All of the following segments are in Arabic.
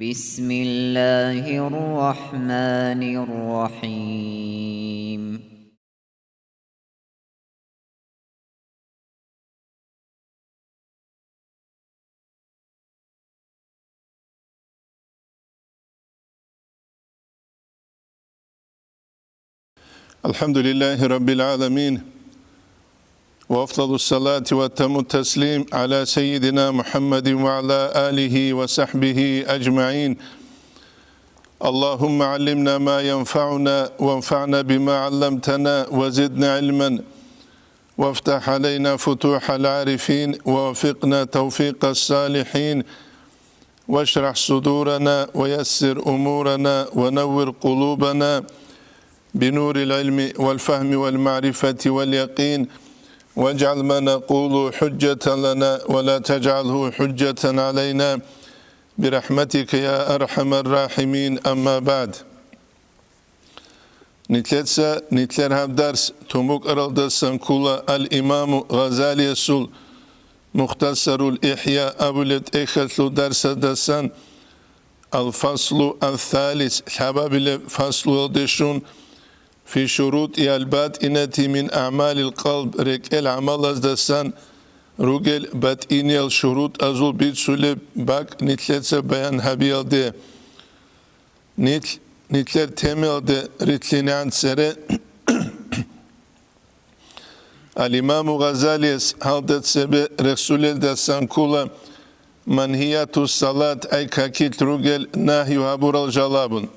بسم الله الرحمن الرحيم. الحمد لله رب العالمين، وأفضل الصلاة وأتم التسليم على سيدنا محمد وعلى آله وصحبه أجمعين. اللهم علمنا ما ينفعنا وانفعنا بما علمتنا وزدنا علما، وافتح علينا فتوح العارفين ووفقنا توفيق الصالحين، واشرح صدورنا ويسر أمورنا ونور قلوبنا بنور العلم والفهم والمعرفة واليقين، واجعل ما نقول حجة لنا ولا تجعله حجة علينا برحمتك يا أرحم الراحمين. أما بعد، نتلر درس تموك أرالد سنكولا الإمام غزالي سول مختصر الإحياء أبولت إخثلو درس دسان الفصل الثالث حباب الفصل الدشون في شروط الباطنة من أعمال القلب ركال عمل أزدسان روغل باطنية الشروط أزول بيت سولي باك نتلتس بيان هبيل دي نتلر تيميل دي رتلين سري الإمام غزالي هالدت سبي رسول الدسان كولا منهيات الصلاة أي كاكيت روغل ناهي هابور الجلابون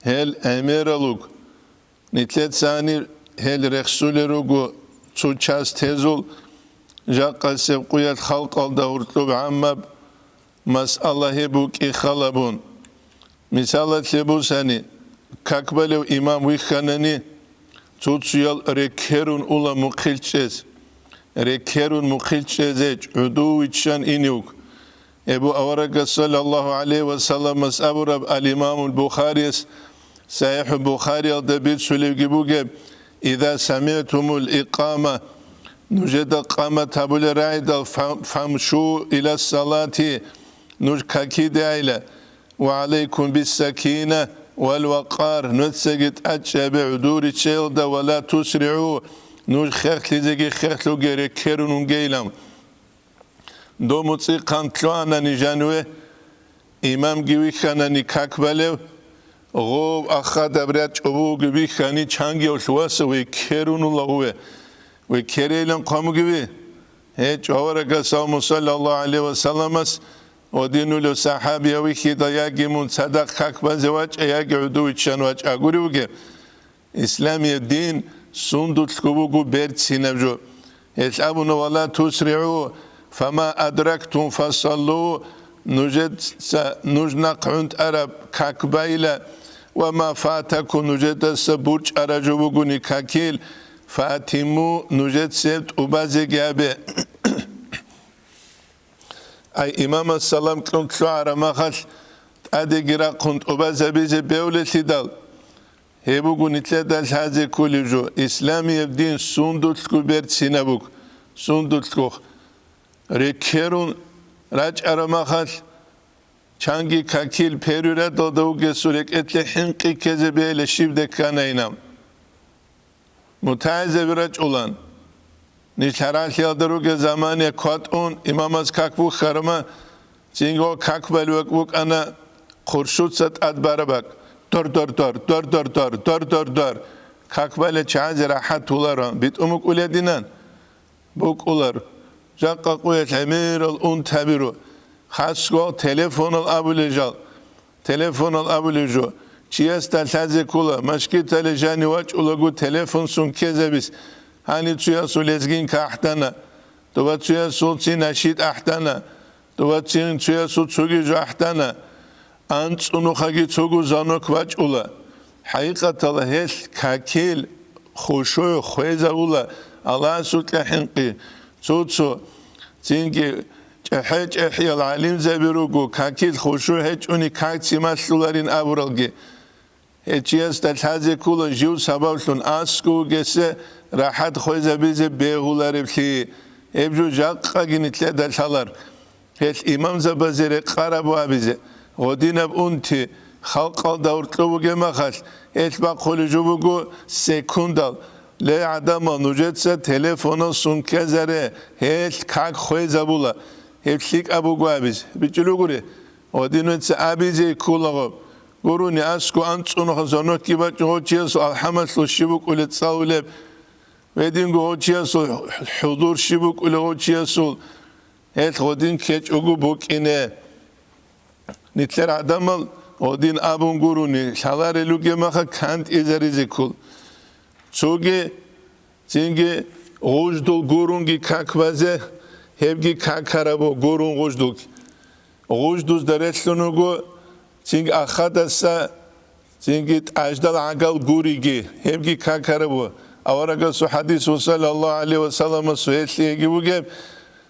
هل أميرلوك نتلت ساني هل رسول روغو تشاس تزول جاقا سبقية خلق الدورتلوب عمب مسألة بوك إخالبون مثالة لبو ساني كاكبالو إمام ويخانني تسيال ركيرون أولا مخيلشيز ركيرون مخيلشيزيج عدو ويتشان إنيوك أبو أورق صلى الله عليه وسلم أبو رب الإمام البخاري صحيح البخاري الدبيت سليم إذا سمعتم الإقامة نجد قامة أبو الرعيد فامشوا إلى الصلاة نجكاكيد إلى وعليكم بالسكينة والوقار نتسجد أجاب عدور الشيلد ولا تسرعوا نجخخ لزيجي خخلو جريكيرون ونجيلم دو متسيقان تلوانا نجانوه إمام جيوي خانا نكاكباليو غوب أخذ أبريات أبو جبي خاني چانگي وشواس ويكيرون الله هو ويكيريلن قامو جبي هيج أورك صلى الله عليه وسلم ودينو له صحابي ويخيدا ياجي من صدق حق بزواج ياجي عدو تشانواج أقولي وجه إسلامي الدين سندوت كوبو بيرت سينبجو هيج أبونا ولا تسرعوا فما أدركتم فصلوا نجنق عند أرب كاكبايلة وما فاتكم نجد سبوج أرجوبوني كاكيل فاتمو نجد سبت وبازي جابه أي إمام السلام كنت شعر مخش أدقرا كنت وبازي بيزي بيولي تدال هبوغو نتلدال هذه كل جو إسلامي يبدين سندوتكو بيرت سينابوك سندوتكو ركيرون راج أرماخش چانگی کاکیل پیروره دادو گسورک اتل حنقی کذبه لشیب دکانینم متعزه براج olan نیچهرال یادرو که زمانی کات اون امام از کاکبو خرما چینگو کاک بلوک وک انا خورشود ست ادباره بک دار کاک بله چهاز راحت اولاران بیت امک اولیدینن بوک اولار جاقا قویت امیر اون تبیرو خاصو تلفون الابولجال تلفون الابولجو چیست تلزه کولا مشکی تلجانی واج اولگو تلفون سون کذبیس هانی توی سولزگین که احتنا تو توی سولسی نشید احتنا تو توی سولسوگی جو احتنا انت اونو خاگی توگو زانوک واج اولا حقیقت الله هل کاکیل خوشوی خویزه اولا الله سوک حنقی سوتسو زینگی هج إحيا العليم زبيروجو كاكيل خشوع هج أني كاكسي مسلولارين أبرالجي هج يستل هذا كله جو سبابلون أسكو جسه راحت خوي زبيزه بيهولار بخي ابجو جاقا جنتلا دلشالار هج إمام زبازير قربوا أبيزه غدينا بأنتي خلق دور تلوجي مخش إيش بقول جوبجو سكوندال لا عدم نوجدس تلفون سون كزره هيش كاك خويزا بولا هيشيك أبو جوابيز بيجلوجوري غدينا سأبيزي كولاغو قروني أسكو أنتون خزانو كيبا جوجيسو الحمد للشبك ولتصاولب ودين جوجيسو حضور شبك ولجوجيسو هيش غدين كيج أجو بوكينه نتلر عدمال غدين أبون قروني شالار لوجي مخا كانت إزاريزي كول çoğu zingi ojdul gurungi kakvaze hevgi kakarabo gurun ojdul ojduz deretlunugo zingi akhadasa zingi ajdal agal gurigi hevgi kakarabo awaraga su hadisu sallallahu aleyhi ve sellem suhetliye gibuge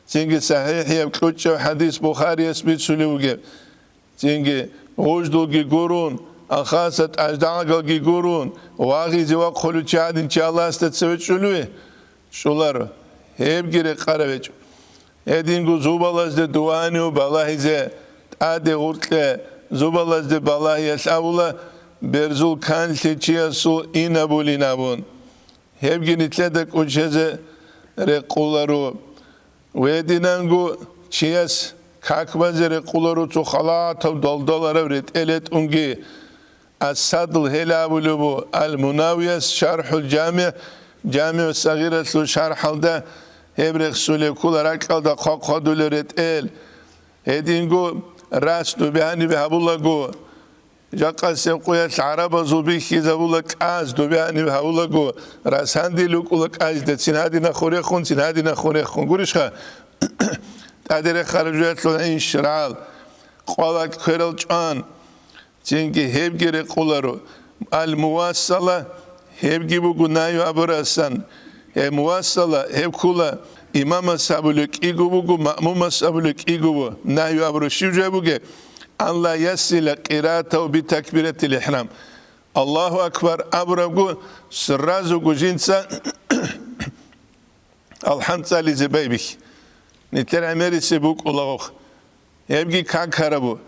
zingi sahih yevklutça hadis Bukhari esbit sulivuge zingi ojdul gi gurun أخاصت أجدعك الجيرون واغي زواق خلو تشاد إن شاء الله استتسويت شلوه شولار هيب جري قربج هدين جو زوبالز ده دوانيو بالله زي أدي غرتله زوبالز ده بالله يسأولا برزول كان تشياسو إنابولي نابون هيب جري تلدك وجهزه رقولارو وهدينانجو تشياس كاكبازه رقولارو تو خلاط دولدولارو رت إلت أنجي الصدل هلابولو المناويس شرح الجامع جامع الصغيرة شرح ده هبرخ سولي كل ركال ده قاقدول رتال هدينجو راس دو بهاني بهابولا جو جاقا سيقوية العرب زوبي خيزابولا كاز دو بهاني بهابولا جو راس هاندي لوكولا كاز ده سنهادي نخوريخون سنهادي نخوريخون قولشخا تادر خرجوية لون شرعال قوالك كيرل جان çünkü hep gerek kuları al muvassala hep gibi günahı aburasan muvassala hep kula imam ashabuluk igubu ma'mum ashabuluk igubu nahi aburuşu buge Allah yasila qira'atu bi takbiratil ihram Allahu akbar abragu sirrazu gujinsa alhamdulillah zebaybik niter amerisi buk ulağıq hep gi kankarabu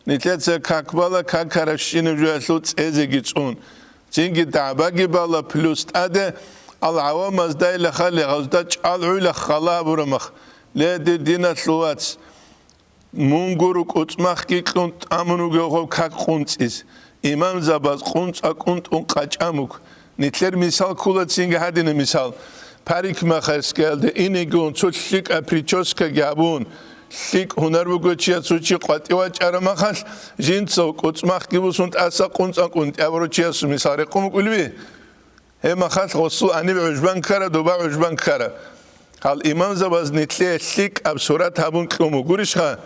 نتلاتسا كاكبالا كاكارشين جوالوت ازيجيتون تيجي دعباجي بالا بلوست اده العوام ازداي لخالي غزداج العلا خلا برمخ لا دي دينا سلوات مونغورو كوتمخ كي كنت امنو جوغو كاك قنصيس امام زباز قنص اكنت اون قاچاموك نتلر مثال كولا تيجي هادين مثال پاریک مخاس geldi اینگون چوشیک اپریچوسکا گابون شيك هنر بقولشيا سوتشي قاتي واجر ما خش جنسو كوت ماخ كيبوسونت أسا كونت أكونت أبروشيا سمي سارقوم قلبي هي ما خش غصو أني بعجبان كرا دوبا عجبان كرا هال إمام زباز نتلي شيك أب سورة هبون كومو قولشها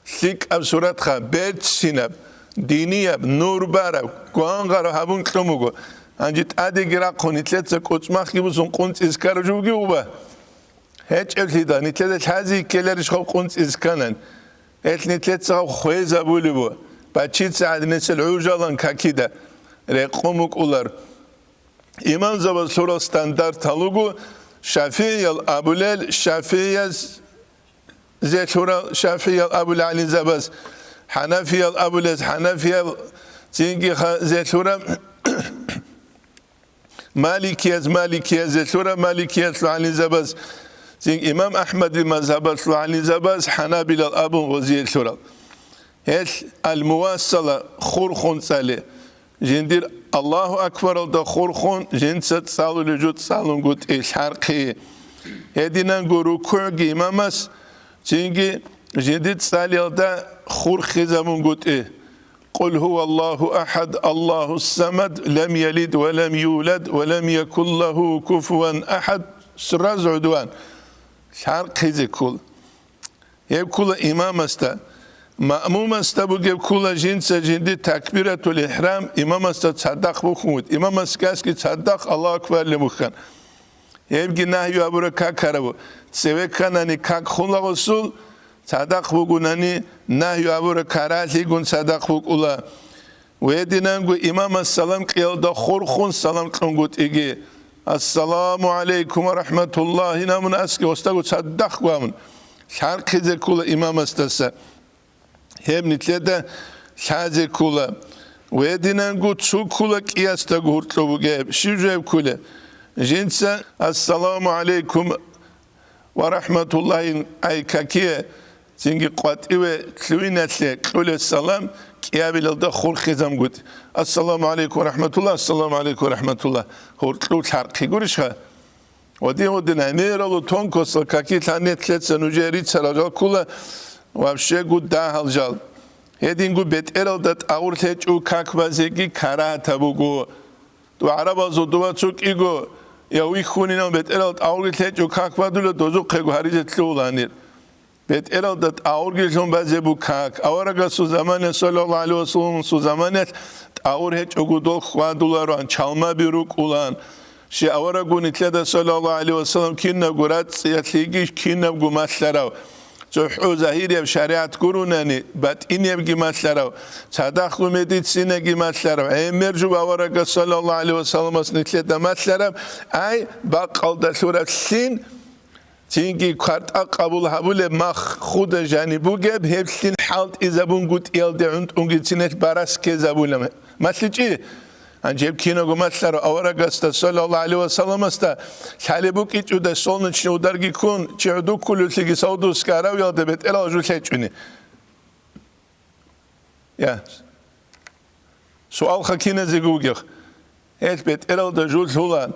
شيك أب سورة خا بيت سينب دينية نور بارا قوان غارو هبون كومو أنجت أدي جرا قنيتلت كوت ماخ كيبوسون كونت إسكارو جوجي وبا هيك أكيد نتلت هذه كلارش خو قنص إسكانن هيك نتلت سو خويزة بوليبو بتشيت سعد نسل عوجالن ككيدا رقمك أولر إمام زبان سورة ستاندرد تلوجو شافعي الأبولال شافعي زي سورة شافعي الأبول علي زباز حنفي الأبولز حنفي زينجي زي سورة مالكية زي سورة مالكية علي زباز زين إمام أحمد المذهب علي زباز حنابل الأب غزير شرال هش المواصلة خورخون سالي جندير الله أكبر ده خورخون جنست سالو لجود سالون قد إيش حرقي هدينا نقولوا كوعي إمامس جنجي جندير سالي ده خور خزمون قد إيه قل هو الله أحد الله الصمد لم يلد ولم يولد ولم يكن له كفوا أحد سراز عدوان شرق هذي كل يب كل إمام استا مأموم استا بوجب كل جنس جندي تكبيرة الإحرام إمام استا تصدق بخمود إمام اسكاس كي تصدق الله أكبر لمخن يبقى نهي أبورا كاكارو سوى كانني كاك خلا رسول تصدق بقولني نهي أبورا كاراتي قن تصدق بقولا ويدينانغو إمام السلام قيل دا خورخون سلام قنقوت إيجي السلام عليكم ورحمة الله نامن أسكي واستغو تصدق وامن شرق هذا كل إمام استسا Hem nitleda şaze kula. Wedinen gut su kula kiyasta gurtlo buge. Şivjev kule. Jinsa assalamu aleykum ve rahmetullahi ay kakiye. Çünkü qati ve tluinatle kule salam kiyabilda khur khizam gut. Assalamu aleykum ve rahmetullah. Assalamu aleykum ve rahmetullah. Hurtlu tarqi gurişha. Один амиралу тонкосл какие танетлеца нужерица рожал кула вообще гуда халжал. Един гу бетэрал дат ауртеч у как базеги кара табугу. Ту арабазу дуа цук иго я уихунинал бетэрал ауртеч у как бадула дозу кэгу харижетлууланир. Бетэрал дат аургилжон базебу как. Аварага су замане саллаллаху алейхи ва саллям су замане ауртеч у гудол хвадуларан чалма бирук улан. Şi avara gunitleda sallallahu aleyhi ve sellem kinna gurat yatligi kinna gumatlarav. Zuhu zahiriyev şariat gurunani bat inyev gimatlarav. Sadakhu meditsine gimatlarav. Emerju avara sallallahu aleyhi ve sellem asnitleda matlarav. Ay bakalda suratsin çünkü karta kabul habule mah khuda janibu geb hepsin halt izabun gut elde ungitinet baras kezabulame. Matlici Ancak kino gumatlar avaragasta sallallahu aleyhi ve sellem asta halibuk iç uda solun içine udargi kun çevdu kulütligi saudu skarav yalda bet el ajul seçuni. Ya. Sual hakine zigugih. Et bet el da jul hulan.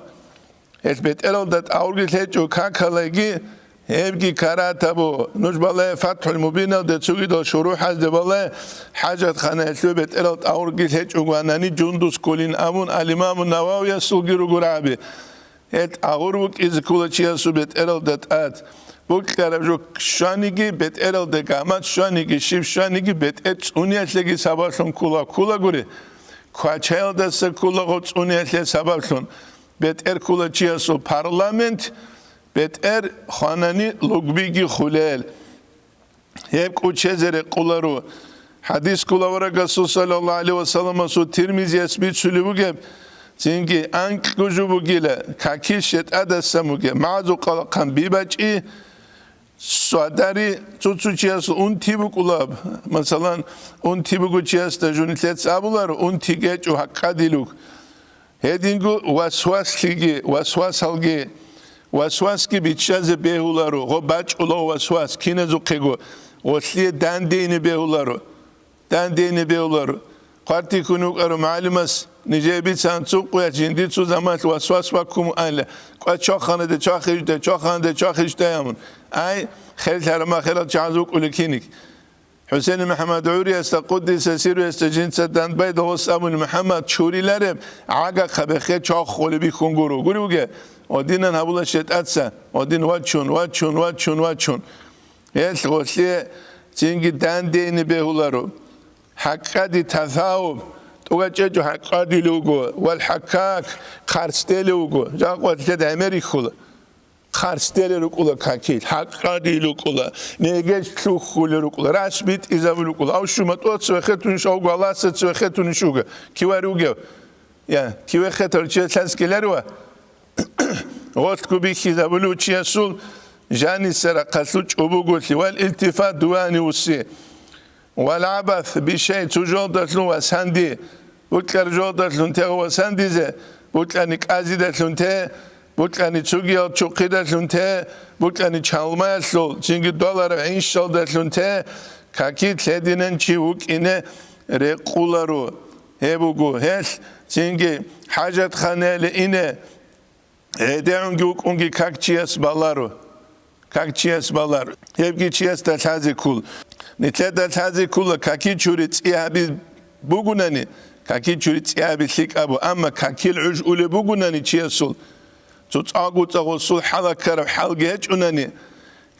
Et bet el da aurgi seçu kakalagi Evgi kara tabu nujbale fathul mubina de tsugido shuruh hazde bale hajat khana elbet elat aurgil hiç uganani jundus kolin amun al-imam Nawawi sulgiru gurabi et auruk iz kulachiya subet elat at bu karabjok shanigi bet elat de gamat shanigi shiv shanigi bet et uniyatlegi sabahlon kula guri kwachel da se kula got uniyatle sabahlon bet kulachiya su parlament Bet khanani lugbigi khulel. Hep kuçezere kularu. Hadis kulavara Resul sallallahu aleyhi ve sellem su Tirmizi esbit sülübü geb. Çünkü ank gujubu gile kakişet adasamu ge mazu qalqan bibaci suadari tutsuçiyas untibu kulab. Mesela untibu guçiyas da junitlet sabular untigeç u hakkadiluk. Hedingu waswas halgi Waswas ki bitşaze behularu, o baç ula waswas, kinezu kego, o sliye dandeyni behularu. Qarti kunuk aru malimas, nice bitsan çuqya cindi çu zaman waswas vakumu anla. Qua çakhane çakhijde yamun. Ay, khel tarama khel çazuk ulikinik. Hüseyin Muhammed Uri esta Kuddise siru esta cinse dandbay da Hossamul Muhammed çurilerim, aga kabekhe çakh kholibi kunguru. Guruge. Odinan habula şetatsa, odin vaçun. El gosliye çünkü dandeyni behularu. Hakkadi tazavub. Tugaçecu hakkadi lugu. Vel hakkak karsteli lugu. Jaqvat de Amerikula. Karsteli lugula kakil. Hakkadi lugula. Negeç lughulu lugula. Rasbit izavu lugula. Avşumat ot svekhetun şogu. Allah svekhetun şogu. Kivaruge. Ya, kivachetar çeskeleri var. Walt kubiki zabulu chiasul jani sara qasuch ubugulti wal iltifat duani usi wal abath bi shay tujodatlun wasandi butlar jodatlun te wasandize butlani qazidatlun te butlani tsugiya chuqidatlun te butlani chalmayaslul çünkü dolara inşaldatlun te kakit ledinen chivuk ine reqularu hebugu hes çünkü hajat khanele ine Edeunguk ungi kakçiyas balaru. Hepki çiyas da taze kul. Nitle da taze kul kaki çuri tsiyabi bugunani. Kaki çuri tsiyabi sik abu. Ama kakil uj ule bugunani çiyasul. Tutsagu tsagusul halakar halge hiç unani.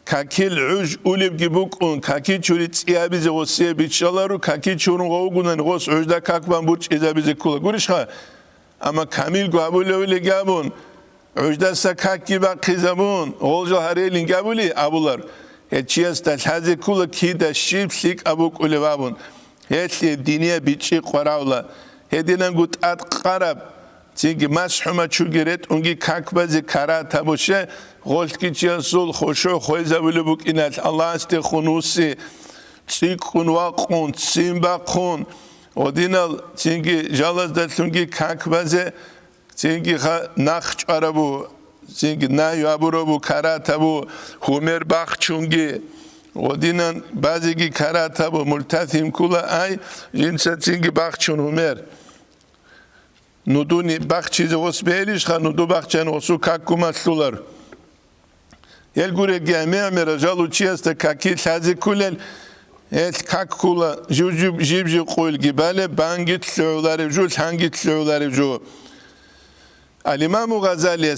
Kakil uj ule gibukun. Kaki çuri tsiyabi ze gosiye biçalaru. Kaki çurun gogunani. Gos ujda kakban burç izabize kula. Gurişha. Ama kamil guabule öyle gabun. Ujda sakak gibi kızabun, olca harelin gabuli abular. Hechiyas da taze kula ki da şipsik abuk ulevabun. Heçli diniye bitçi qoravla. Hedinen gut at qarab. Çünkü mashuma çugiret ungi kakbazi kara tabuşe. Golki çiyasul hoşu khoyza bulubuk inat. Allah iste khunusi. تسيقون واقون تسيمباقون ودينال تينجي جالس دلتونجي كاكبازه تينجي نخش عربو تينجي نايو أبورو كاراتابو همر باخچونجي ودينان بعضيجي كاراتابو ملتثم كولا أي جنسة تينجي باخچون همر نودوني باخچيزه وسبيليش خا نودو باخچان وسو كاكوما سولار يلغوري جامع مرجالو چيست كاكي لازي كولل كاك كولا جيب قول جبال بانجت سولار جو هانجت سولار جو الإمام غزالي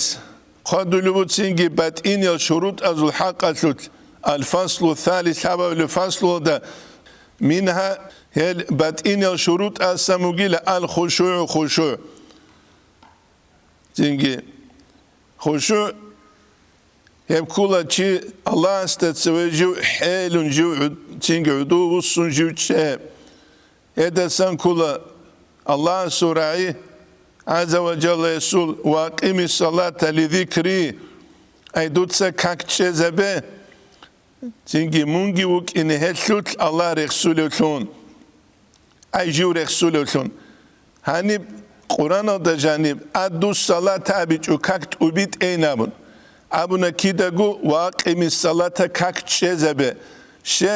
قدلو تسينجي باتين الشروط از الحق اسوت الفصل الثالث هذا الفصل ده منها هل باتين الشروط السموجيل الخشوع خشوع تسينجي خشوع هب كولا شيء الله استتسوي جو حيل جو تسينجي عدو وصن جو شاب هذا سان كولا الله سورعي عز وجل يسول واقيم الصلاة لذكري أي دوتسا كاكتشي زبه تنجي مونجي وك إن هسلوت الله رسول لون أي جو رسول لون هاني قرآن دا جانب أدو الصلاة أبيج وكاكت أبيت أينابون أبونا كيداغو واقيم الصلاة كاكتشي زبه شي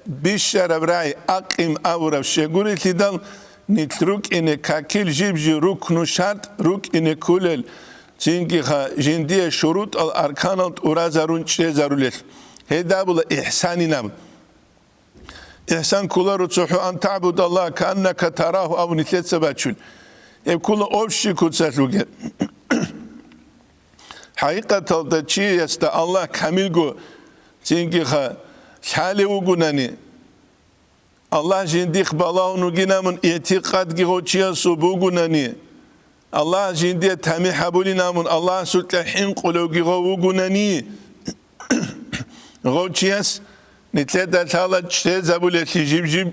بيشار براي أقيم أورا شغوري تدال نتروك إن كاكيل جيبجي ركن شرط رك إن كولل تينجي خا جندية شروط الأركان الأورازارون شيء زارولش هذا بولا إحساني نام إحسان كولا رتسوحو أن تعبد الله كأنك تراه أو نتلت سباتشون يب كولا أوبشي كوتساتلوجي حقيقة تلتشي يستا الله كاملغو تينجي خا حالي وغناني Allah jindik balağını ginamın itiqad gihoçiya subugunani. Allah jindiye tami habulinamın Allah sultahin qulu gihovugunani. Goçiyas nitleda tala çte zabuleti jibjib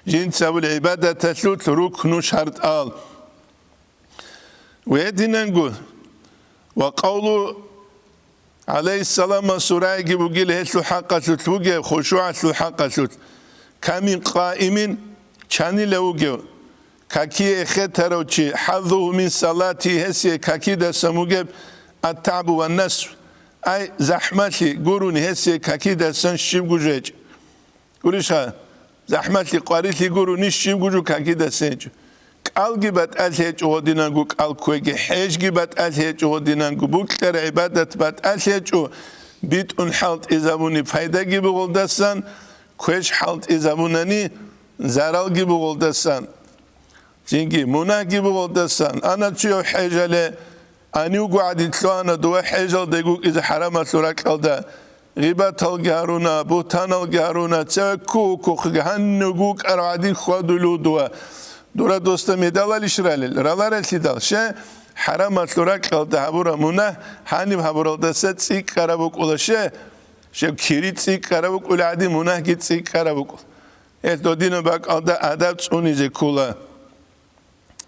jin sabul ibadet teslut ruknu şart al. Ve dinengu ve qawlu aleyhisselam suraya gibi gil heslu haqqa tutluge khushu'a su haqqa tut. كامين قائم كاني لوجو كاكي ختروشي حظه من صلاتي هسي كاكي دا سموجب التعب والنسو أي زحمتي قرون هسي كاكي دا سن شيب جوجج قوليشها زحمتي قاريتي قرون شيب جوجو كاكي دا سنج قال جبت ألهج ودينانجو قال كويجي حيج جبت ألهج ودينانجو بوكتر عبادة بات ألهج بيت حالت إذا بني فايدة جيبو غلدسان كويش حالت إذا مناني زرال جيبو غلدسان زينجي منا جيبو غلدسان أنا تشيو حاجة لي أنيو قاعد يتلوانا دوا حاجة ديقوك إذا حرام سوراك ألدا غيبات الجارونا بوتان الجارونا تساكو كوخ هنقوك أرعادين خوادلو دورا دوستا ميدالا لشرالي رالار التدال شا حرام سوراك ألدا هبورا منا هانيم هبورا دسات سيك كارابوك ولا شا شب كيريت سيك كارابوك ولا عادي مناه جيت سيك كارابوك دودينا باك ألدا أداب تسوني زي كولا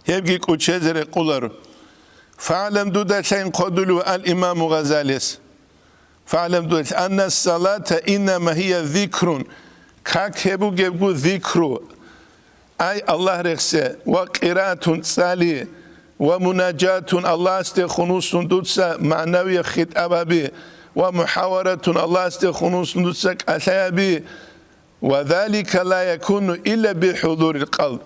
هبجي كوتشي زي كولار فعلم دودا شين قدلو الإمام غزالي فعلم دودا أن الصلاة إنما هي ذكر كاك هبو جبو ذكرو أي الله رخصة وقراءة صالي ومناجاة الله استخنوس دوتسا معنوية خطابة بي ومحاورة الله استخنوس دوتسا أثابي وذلك لا يكون إلا بحضور القلب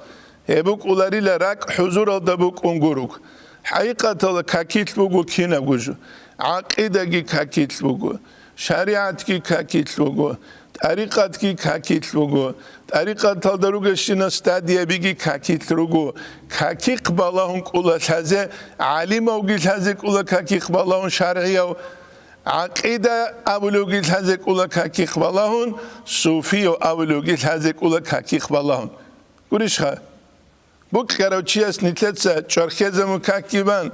هبوك أولاري لراك حضور الدبوك أنقروك حقيقة كاكيت بوغو كينا بوجو عقيدة كاكيت بوغو شريعة كاكيت بوغو طريقة كاكيت بوغو طريقة تلدروغ شنا استادية بيجي كاكيت بوغو كاكي قبالهم كولا هذا عالم أوجي هذا كولا كاكي قبالهم شرعية عقيدة أولوجي هذا كولا كاكي قبالهم صوفي أولوجي هذا كولا كاكي قبالهم قوليشها بوك كاروتشياس نتلتسا چرخيزا مكاكيبان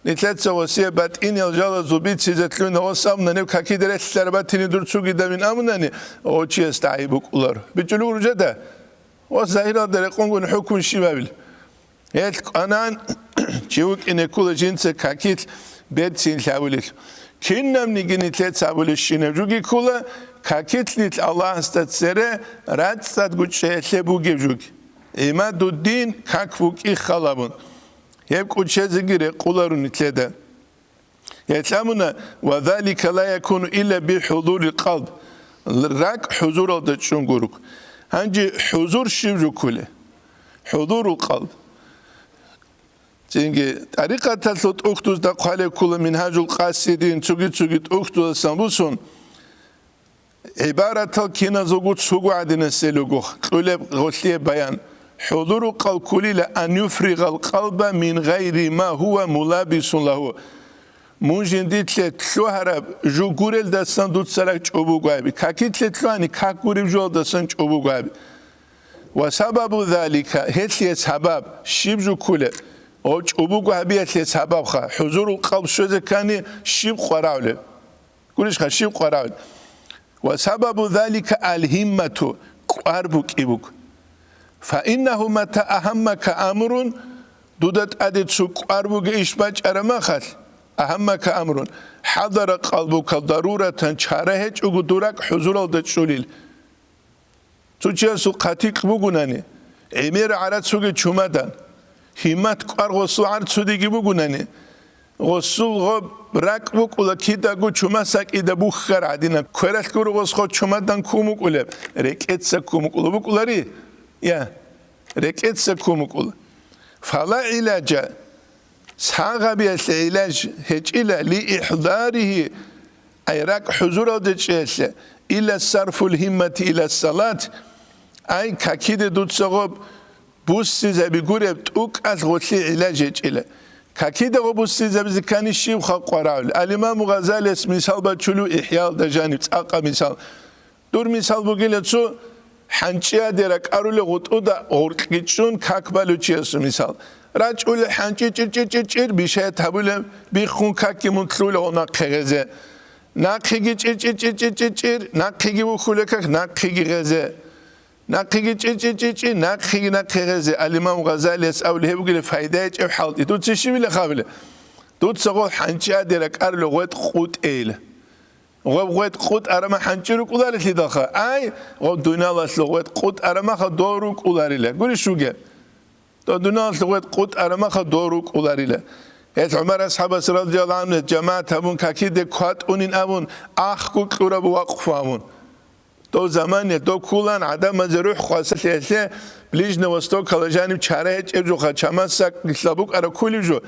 نتلتسا وسيا بات إن يلجالا زوبيت سيزتلون وصامنا نيو كاكي دريت سرباتيني درسوغي دامين آمناني اوچياس تعي بوك أولار بجلو رجدا وظاهرة درقونغون حكم شبابل يتك أنان چيوك إنه كولا جنسا كاكيت بيت سين لاوليل كينام نيجي نتلتسا أولي الشينة جوغي كولا kakitlit Allah statsere rat stat guçşeyle bu gevjuk. İmaduddin kakvuk ikhalabun. Hep kuçeze gire kularun itlede. Yetlamuna ve zalika la yakunu illa bi huzuril kalb. Rak huzur oldu çunguruk. Hangi huzur şivru kule. Huzurul kalb. Çünkü tarikata sot uktuzda kale kulu minhacul qasidin çugit uktuzda sambusun. İbaratal kina zogut sugu adine selugu. Kule gosliye bayan. Huzurul kalb kuliyle an yufrigal kalba min gayri ma huve mulabisun lahu. Munjinditle tluharab jugurel da san dutsarak çobu gabi. Kakitle tluani kakgurib jol da san çobu gabi. Ve sababu zalika hetliye sabab şibju kule. O çobu gabi hetliye sabab ha. Huzurul kalb sözü kani şib qaravle. Kuliş ha şib qaravle. Ve sababu zalika al himmetu qarbuk ibuk. Fa innehu meta ahammaka amrun dudat adet su qarbuk işbaç aramakhat. أهمك أمر حضر قلبك ضرورة شارهج وقدرك حضور الدجوليل تجي سقطيك بقولني أمير عرض سوق شمادان همت قار غصو عرض سودي بقولني غصو غب ركبك ولا كيدا قو شماسك إذا بخر عدينا كورك كورو غصو شمادان كومك ولا ركعت سكومك ولا بقولري يا ركعت سكومك ولا فلا علاج ساغبيت العلاج هجيلا لإحضاره أيراك حضور الدجاج إلى صرف الهمة إلى الصلاة أي كاكيد دوت صغب بوسيزا بيقول بتوك أزغوتلي علاج هجيلا كاكيد غبوسيزا بزكاني الشيب خلق وراول الإمام غزالي مثال باتشلو إحياء الدجانب تأقى مثال دور مثال بقيلة سو حنشيا ديرك أرولي غطودا غرقيتشون كاكبالو تشيسو مثال رجل حنچی چیر بیشه تابوله بیخون که منطلوله و نقیگه نقیگی چیر نقیگی بخوله که نقیگی غزه نقیگی چیر نقیگه الامام غزالی اس اوله بگیره فایده چه حالتی تو چشی بیله خابله تو تسقط حنچی ادرک ارل غوت قوت ایله غوت قوت ارما حنچی رو کولاری تی داخل ای غوت دنیا لاس غوت قوت ارما خا دارو کولاری له گوری شوگه تو دنیا لغت قط ارمخ دوروک اولریله. از عمر اصحاب رضی الله عنه جماعت همون کاکید کات اونین امون آخ کوکورا بوقف امون. تو زمانی تو کلان عدم مزروح خاصه بلیج نوستو کلاجانیم چاره هیچ ابجو خچماس سک لبوک ارا کلی جو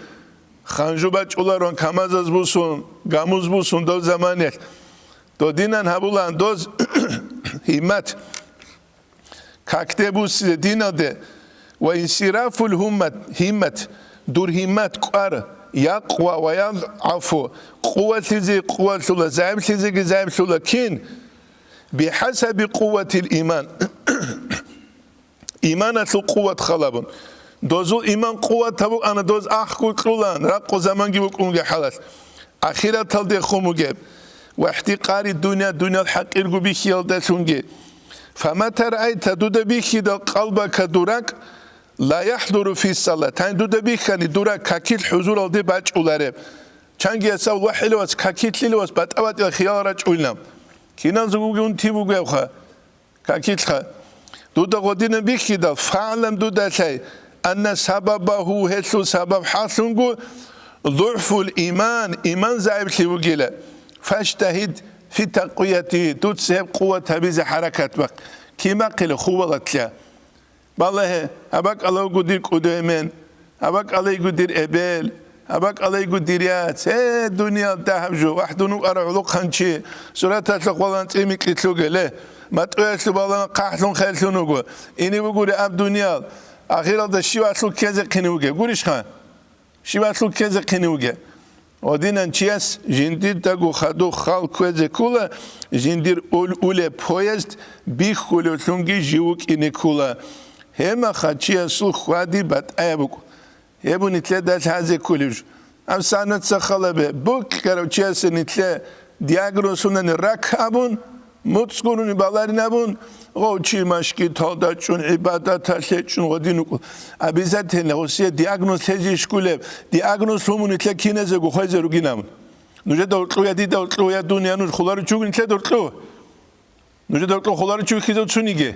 خانجو بچ اولارون کماز از بوسون گاموز بوسون تو زمانی تو دینن هبولان دوز همت کاکته بوس دیناده وانصراف الهمة دور همت قار يقوى ويضعف قوة زي قوة ثلا زعم زي زعم ثلا كين بحسب قوة الإيمان إيمانة قوة خلاب دوزو إيمان قوة تبو أنا دوز أحكو كلان رقو زمان جيبوك أمجي حالات أخيرا تلدي خموجيب واحتقار الدنيا الحق إرقو بيخي يلدسونجي فمتى رأيت دود بيخي دل قلبك دورك لا يحضر في الصلاة تاني دودا بيخاني دورا كاكيت حضور الدي باج أولارب چانگي يساو الوحي لوس كاكيت لوس باتوات الخيال راج أولنام كينا زغوغون تيبو غيوخا كاكيت خا دودا غدين بيخي دل فعلم دودا شيء أن سببه هسو سبب حاصنغو ضعف الإيمان إيمان زائب لوغيلا فاجتهد في تقويته تتسهب قوة بيز حركات بك كيما قيل خوالتلا بالله أباك الله يقدر قدومين أباك الله يقدر إبل أباك الله يقدر يات الدنيا تهبجو وحدنو أرعلق خنشي سورة تلقوان تيمك لتلوغ له ما تقولش بالله قحلون خلتونوغو إني بقول أب دنيا أخيرا ده شيواتلو كذا قنوغي قولش خان شيواتلو كذا قنوغي ودينا نشياس جندير تاغو خادو خال كوزه كولا جندير أولى بويست بيخولو تونجي جيوك إني كولا هما خاتشيا سو خوادي بات أيبوك يبو نتلا داش هذا كولج أم سنة سخلبه بوك كرو تشياس نتلا دياغنوسون نراك أبون متسكونون بالارين أبون غوتشي ماشكي تالداتشون عبادات تالشون غدينوك أبيزات هنا غوسيا دياغنوس هجي شكولب دياغنوس هم نتلا كينزه غوخايزه روجينام نوجد دولتلو يدي دولتلو يا دنيا نوج خلارو چوغ نتلا دولتلو نوجد دكتور خلاري شو كذا تسونيجي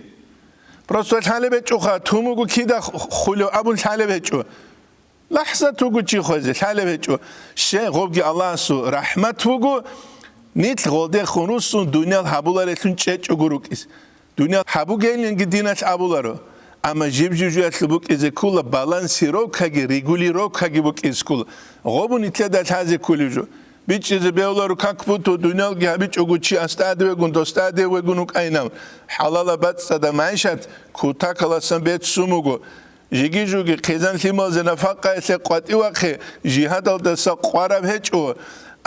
براسو الحالة بتشوخا تومو كذا خلو أبو الحالة بتشو لحظة توجو شيء خوزة الحالة بتشو شيء غوبي الله سو رحمة توجو نيت غودي خنوسون دنيا هابولار تون تشج أجروكيس دنيا هابو جايلين جديناش أبولارو أما جيب جوجو أتلبوك إذا كولا بالانسي رو كاجي ريجولي رو كاجي بوك إز كولا غوبو نتلاد هذا كوليجو بيتش إذا بيولارو كاكبوتو دنيا جابيتش أجوتشي أستاد ويجون توستاد ويجونك أينام حلالا بات سدا معيشت كوتا كلاسن بيت سوموجو جيجي جوجي قيزان ثمال زنفاقة ثقات إواقي جهاد الدسا قارب هيجو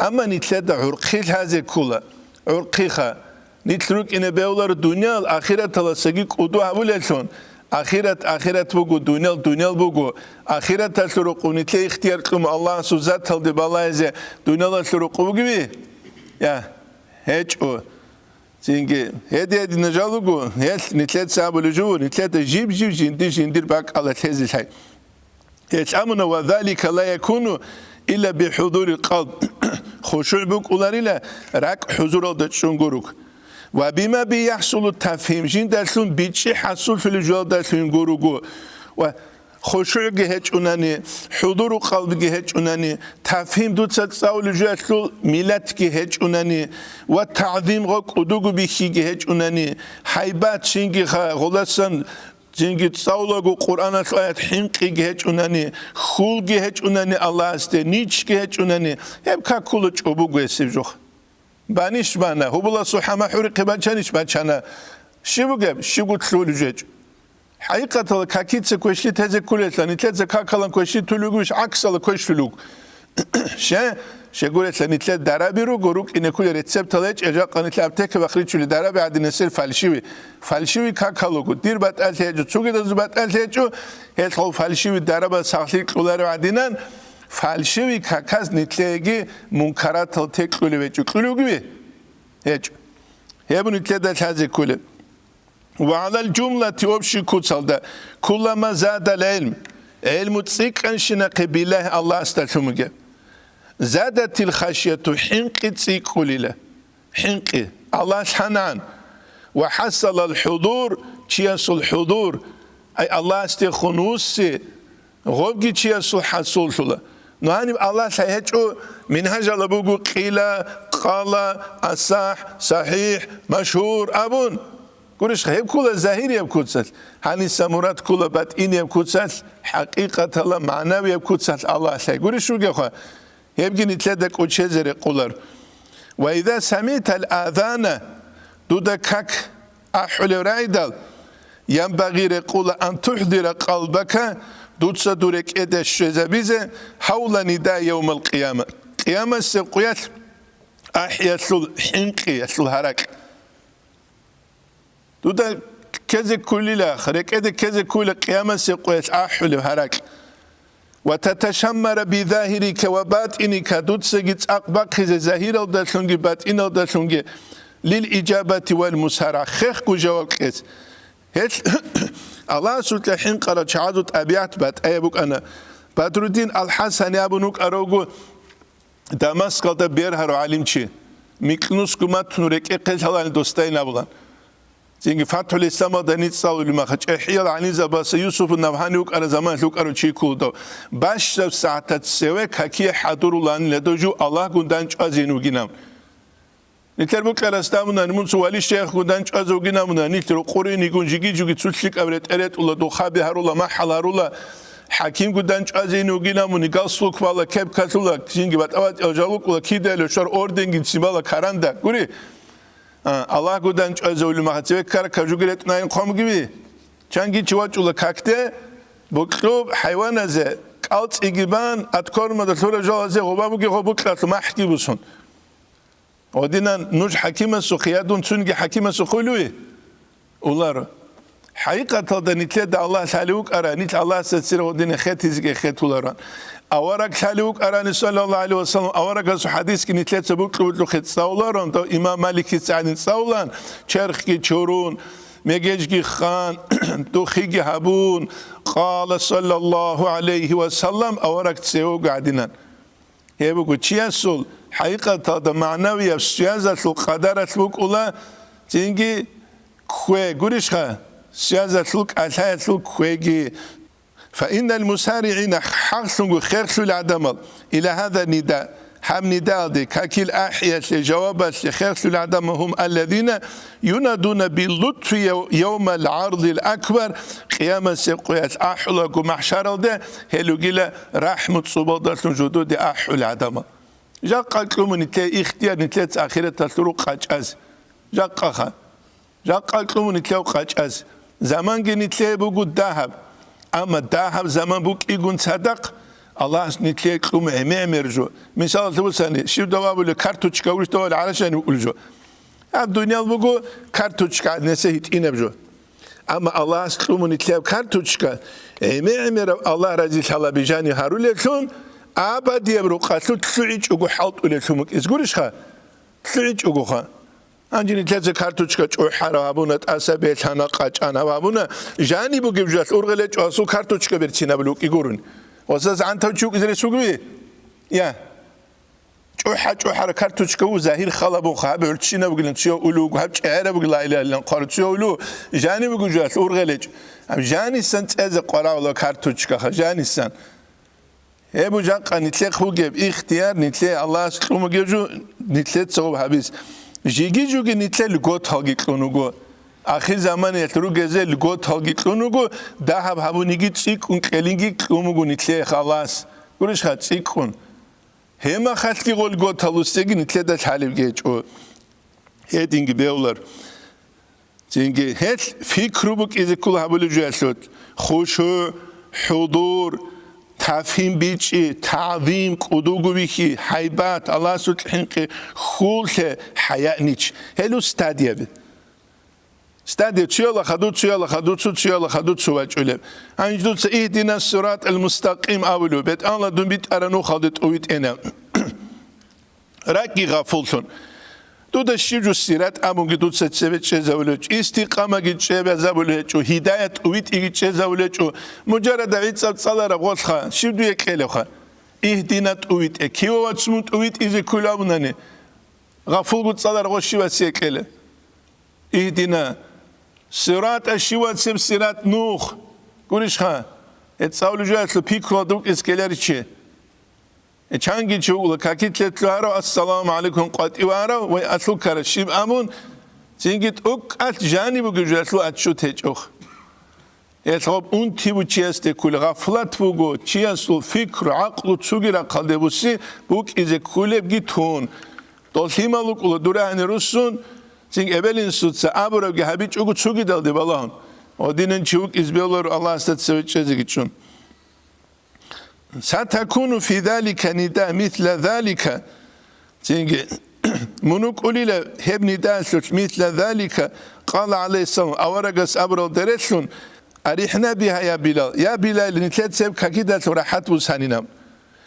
أما نتلاد عرقيل هذا كولا عرقيخا نتلوك إن بيولار الدنيا الآخرة تلاسجي قدو هبولتون آخرت بوجو دنيا بوجو آخرت تلرق ونتلي اختيار كم الله سوزات هل دبالله إذا دنيا تلرق بوجي يا هيجو زينجي هدي نجالوجو هل نتلاد سابلجو نتلاد جيب جندير باك على هذه الحي يتأمن وذلك لا يكون إلا بحضور القلب خشوع بك أولاريلا راك حضور الدشونغوروك وبما بيحصل التفهيم جين دلتون بيتشي حصل في الجوال دلتون غوروغو وخشوع جهج أناني حضور قلب جهج أناني تفهيم دوت ستساول جهل ملت جهج أناني والتعظيم غوك أدوغو بيشي جهج أناني حيبات شينجي غلسن جنگی تساولگو قرآن الآیات حنقی گهچ اونانی خول گهچ اونانی الله است نیچ گهچ اونانی هب کا کولچ ابو گویسیب جوخ بانیش بانه هبلا سوحما حرق بچانیش بچانه شیبو گب شیبو تلولجج حقیقتا کاکیتس کوشلی تزه کولتلانی تزه کاکالان کوشلی تلوگوش عکسال کوشلوگ شگورت لنیتل درابی رو گروک اینه کوی رسپت هلیچ اجا قانیت لابتک بخری چولی درابی عدی نسل فالشیوی کاکالوگو دیر بات التهجو چوگی دزو بات التهجو هیت خو فالشیوی درابا ساختی کولار عدینان فالشیوی کاکاز نیتلگی منکرات تک کولی وچو کولوگی هیچ هیبو نیتل دل هزی کولی وعلى الجملة أبشي كوتسالدا كلما زاد العلم علم تسيك أنشنا بالله الله استلتمك زادت الخشية حنق تسيك قليلا حنق الله حنان وحصل الحضور تياس الحضور أي الله استخنوسي غوبجي تياس الحصول شلا نعني الله سيهجو منهج لبوغو قيل قال أصح صحيح مشهور أبون قولش خيب كولا ظاهري يبكوتسل هاني سمورات كولا باتين يبكوتسل حقيقة الله معنوي يبكوتسل الله سي قولش شو جخوا يبقى نتلدك وشزر قولر وإذا سميت الآذان دودكك أحل رايدل ينبغي يقول أن تحضر قلبك دودس دورك إدى الشزبيزة حول نداء يوم القيامة قيامة سيقويت أحيات الحنقي الهرق دودا كذا كل الآخر كذا كل قيامة سيقويت أحل الهرق وتتشمر بظاهرك وباطنك دود سجد أقبك ظاهر الدلشونج باطن الدلشونج للإجابة والمسارعة خيخ جواب كيس هيك الله سبحانه الحين قرأ شهادة أبيات بات أيبوك أنا بدر الدين الحسن أبونك أروجو دمشق ده بيرهر عالم شيء ميكنوس كمات نورك إقل هلان دوستين أبولان زين فتح الإسلام ده نتصور لما خش إحيال عني زباس يوسف النبهاني وك أنا زمان لوك أنا شيء كودو باش ساعة تسويك هكي حضور لان لدوجو الله قندانش أزين وجنام نتر بوك أرستامنا نمون سوالي شيخ قندانش أز وجنامنا نتر قرين يكون جيجي جوجي تسلك أبرت أرت ولا دو خابي هرولا ما حلارولا حكيم قندانش أزين وجنامنا قصلك والله كيف كاتولا زين جبت أوقات أجالوك ولا كيدا لشار أوردين جنسيبالا كارندا قولي Allah gudanç azolu mahatse kar kajugiret nayn qom gibi çangi çivaçula kakte bu klub hayvan aze qalç igiban atkormada sonra jaze gobabu ki gobuklat mahki busun odinan nuj hakime su qiyadun sungi hakime su khului ular haqiqatan nitle de Allah saluk ara nit Allah setsir odine khetizge khetularan أورك خالوك أراني صلى الله عليه وسلم أورك هذا حديث كني ثلاثة بكرة بتلوخت ساولان تو إمام مالك سعيد ساولان شرخ كي شورون ميجيج كي خان تو خيجي هبون قال صلى الله عليه وسلم أورك تسيو قاعدين هي بقول شيء أصل حقيقة هذا معنوي السياسة القدرة بقولا زینگی خوی گوریش خا سیازتلوک علایتلوک خویگی فإن المسارعين حرصوا خيرسوا العدم إلى هذا النداء هم نداء دي كاكل أحياء جوابات خيرسوا العدم هم الذين ينادون باللطف يوم العرض الأكبر قيامة سيقويات أحلق ومحشر ده هلو جيلا رحمة صبادات جدود أحل العدم جاء قلقلوا نتلاقي اختيار نتلاقي آخرة تطرق قاجاز جاء قاخا جاء قلقلوا نتلاقي قاجاز زمان جي نتلاقي بقود دهب أما دهب زمان بوك إيقون صدق الله نتلاقي قلوم عمرجو مثال تقول شو دوابو كارتوشكا ورش دوال علشان يقولجو الدنيا بقول كارتوشكا نسيت إنبجو أما الله قلوم نتلاقي كارتوشكا عمر الله رزيل الله بجاني هارولتون أبدي بروقاتلو تسعيج أقو حالت ولتومك إزقورش خا تسعيج أقو خا أنجني تلازة كارتوشكا جوحرا هابونا تأسابي تانا قاجانا هابونا جاني بو جبجات أرغلت أسو كارتوشكا برتينا بلوك يقولون وساز عنتو تشوك إزري سوقوي يا جوحرا كارتوشكا وزاهير خلابو خاب ورتشينا بقلن تشيو أولو وهاب شعيرا بقل لا إله إلا قارو تشيو أولو جاني بو جبجات أرغلت جاني سنت أزا قرا ولا كارتوشكا جاني سن هبو جاقا نتلاق هو جيب اختيار نتلاق الله سلومو جيبجو نتلاق تصوب حبيس جيجي جوجي نتلاق لغوت هاگي كلونوغو آخر زمان يترو جزء لغوت هاگي كلونوغو دهب هبو نيجي تسيكون كلينجي كلوموغو نتلاق خلاص قولش خد تسيكون هما خلقي قول لغوت هلوستيجي نتلاق دا تحاليب جيجو هيدينجي بيولر زينجي هيت فكرو بك إذا كل هبو لجوالسوت خوشو حضور تفهیم بیچی تعظیم قدوگو بیکی حیبت الله سبحانه خولت حیات نیچ هلو استادیه بید استادیه چیالا خدود سو وجوله انجدود سه اهدنا الصراط المستقیم اولو بید آنلا دون بیت ارانو خالد اوید اینا رکی غفولتون دو دا شیجو سیرت امونگی دو سه چه زولوچ استقامه گی چه زولوچ و هدایت اوید ایگی چه زولوچ و مجرد عید صلاه را خا شیدو یک خیلی خا اهدینات اوید کیو واتسموت اوید ایزی کلاموننی غفول گود صلاه را شی وسی کله اهدینا صراط اشیوات سب صراط نوح گوریش خا ات ساولوجات پیکو دوک اسکلری چه چنگی چوغل کاکیت لارو السلام علیکم قاطی وارو و اصل کرشیب امون زینگیت اوک ات جانی بگوجلو ات شو تجوخ اتخاب اون تیبو چی است کل غفلت بگو چی است فکر عقل چوگی را قلده بوسی بوک ایز کل بگی تون دلتیما لوکل دوره هنی رسون زینگ اولین سوتسه ابرو گه هبیچ اوگو چوگی دلده بالان o dinin çubuk izbiyorlar Allah istetse geçiyor. Satakunu fi zalika nida misle zalika. Çünkü munuk ulile hep nida suç misle zalika. Kâle aleyhisselam avaragas abral deresun. Arihna biha ya Bilal. Ya Bilal nitlet sev kakidat rahat bu saninam.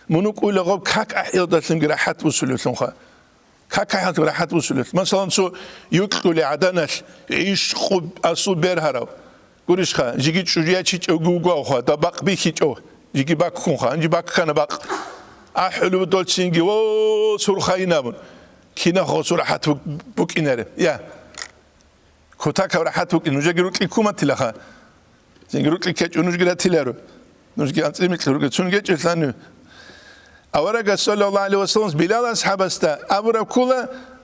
Munuk ule gob kak ahyadasın rahat bu sülüsün kha. Kak ahyad rahat bu sülüsün. Mesela şu yukule adanas iş qub asu berharav. Gurish kha jigi chuya chich ogugo kha da bak bi chich o. Jigi bak khun kha anji bak kana bak. Ahlu dol singi o sur khainabun. Kina khosur rahat buk inere. Ya. Kotak rahat buk inuja giruk ikumat la زنگروک لیکت اونوش گرد تیلرو، اونوش گرد میکلرو چون گیت چلانو. آوارا صلی الله علیه و سلم بیلال اصحاب است. آوارا کولا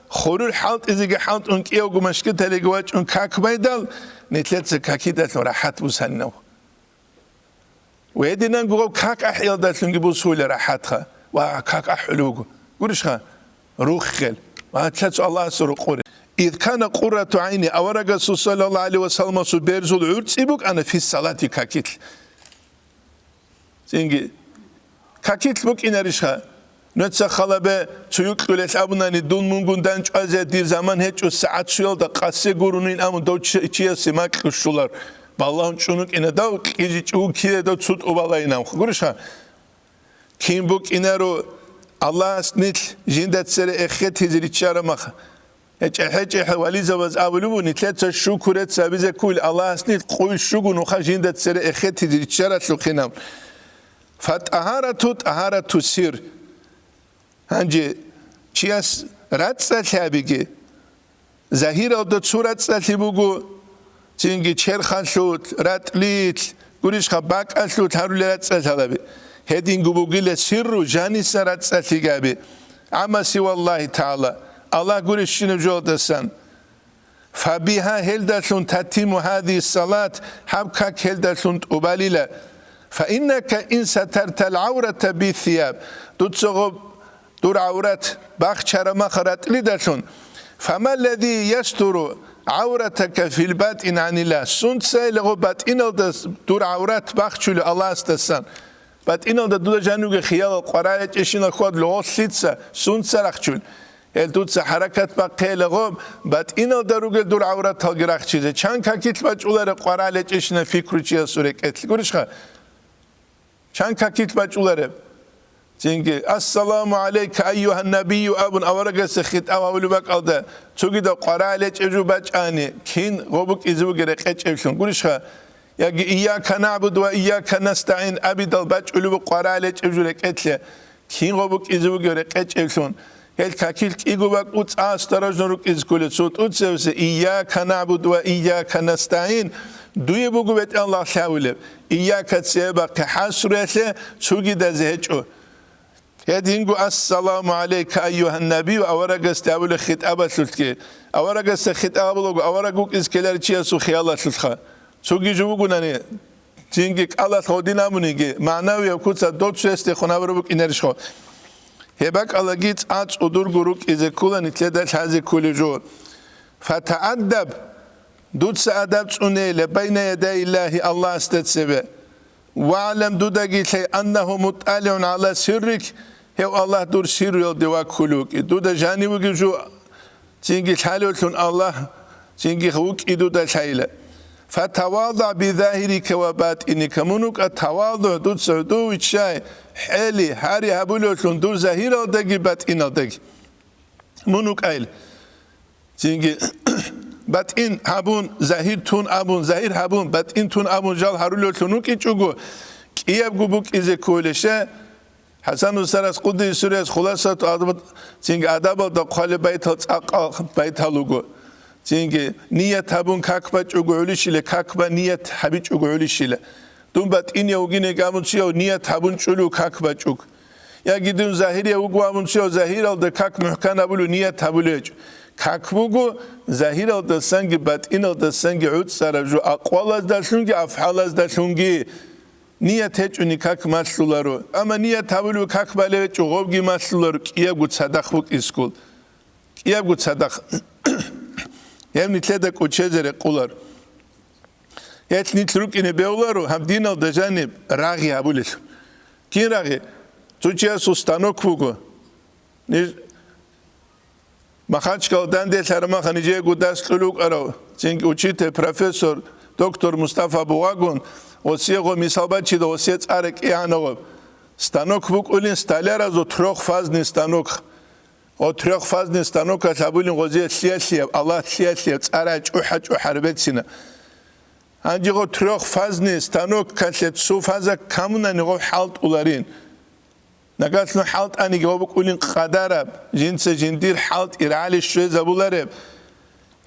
خورول حالت ازیگ حالت اون کیو گمشکت تلیگوات اون کاک بیدال نتلت زکاکیدت راحت بوسنو. و یدینن گو کاک احیال دات لنگی بوسول راحت خا و کاک احلوگو. گوش خا روح خل و هتلت الله سر قوره. إذ كان قرة عيني أورق صلى الله عليه وسلم سبيرز العرض سيبوك أنا في الصلاة كاكيتل زينجي كاكيتل بوك إناريشها نتسا خلابة تيوك قلت أبناني دون منغون دانج أزيد دير زمان هيتش الساعات سيال دا قاسي قرونين أمون دو چيا سيماك كشتولار بالله چونك إنا دو كيجي چوك كيه دو تسود أوبالا إنام خورشها كين بوك إنارو الله سنتل جندت سر إخيت هزري تشارة مخا هج حوالي زواج أولو نتلات شكرة سبيز كل الله سنيت قوي الشجون وخجين ده تسر أخت تدريشارة لقينام فتأهارة تسير هنجي شياس رات ساتابيجي زهير أو صورة سلبوجو تيجي شرخانشوت راتليت قريش خباك أشلوت هارولات سلبي هدين جبوجيل سر جاني سرات سلبي أما سوى الله تعالى الله قريش شنو جودسان فبها هلدشون تتم هذه الصلاة حبكك هلدشون أباليلا فإنك إن سترت العورة بالثياب تتصغب دور عورات باخشر مخرات لدشون فما الذي يستر عورتك في الباطن عن الله سنت سيلغو باطن دور عورات باخشل الله استسان باطن دور جانوغ خيال قرارة اشين خود لغو سيتسا سنت سرخشل التوت حركت باقي غوب بات اینو دروگل دور عورت تلگرخ چیزه چند کاکیت باج اولار قرالة اشنا فکر چیه سورک اتل گوش خا چند کاکیت باج اولار چنگه السلام علیک ایها النبی ابن اورگه سخت او اولو بک aldı چوگی دا قرالة اجو باج آنی کین غوبک ازو گرک اچ افشون گوش خا یکی ایاک نعبد و ایاک نستعین ابیدال باج اولو قرالة اجو لک اتل کین غوبک ازو گرک اچ افشون هل كاكيل إيجوبك أوت أسترجنورك إزكول صوت أوتسوس إياك نعبد وإياك نستعين دوي بوجو بيت الله شاولب إياك تسيبك حسرة شوجي دزهجو هدينجو السلام عليك أيها النبي وأورج استقبل خطابة شلتك أورج استخطاب بلوج أورجوك إزكيلر شيء سخيالة شلتك شوجي جوجو نني تينجك الله خودينا منيجي معناه يكون دوت شيء استخنا بروك إنرشوا هبك الله جيت أتش أدور جروك إذا كولا نتلدش هذه كل جو فتأدب دود سأدب سنيل بين يدي الله الله استتسبه وعلم دودا جيت أنه مطلع على سرك هو الله دور سر يلدوا كلوك دودا جاني وجو تيجي حالون الله تيجي خوك دودا شايله فتواضع بظاهرك وباطنك منك التواضع دود سعدو الشاي حالي هاري هبولوشون دور ظاهر الدقي باطن الدقي منك ايل تيجي باطن هبون ظاهر تون ابون ظاهر هبون باطن تون ابون جال هارولوشون كي چوغو كياب گوبوك از كولشه حسن السرس قدس سورة خلاصة ادب تيجي ادب دا قال بيت هلوغو تيجي نية هبون كاكبا چوغوليشيله كاكبا نية حبي چوغوليشيله دون بات این یوگینه گامون چیو نیت هبون چلو کاک بچوک یا گیدون ظاهری وگوامون چیو ظاهر ال دکاک محکن ابلو نیت هبولج کاک بگو ظاهر ال دسنگ بات این ال دسنگ عود سرجو اقوال از داشونگی افعال از داشونگی نیت هیچ اونی کاک مسلولارو اما نیت هبولو کاک باله چوغوگی مسلولارو کیا گود صدق بک اسکول کیا گود صدق هم نیتلده کوچه زره قولار يتنيتلوك إن بيولارو هم دينال دجانب راغي هبولش كين راغي توچيا سوستانوك بوغو مخاچكال دانده سرما خنيجيه قداس لولوك أراو چنك اوچيته پروفيسور دكتور مصطفى بواغون وسيغو مثال چيده وسيت ارك ايانو ستانوك بوك اولين ستالير زو تروخ فازني ستانوك او تروخ فازني ستانوك هبولين غوزيه سياسيه الله سياسيه ارا چوحا حربت سينا انجيغو تروخ فازني ستانوك كاشت سو فازا كامونا نيغو حالت اولارين نقاتلو حالت اني جوابك اولين قدارب جنس جندير حالت ارعالي شوي زبولارب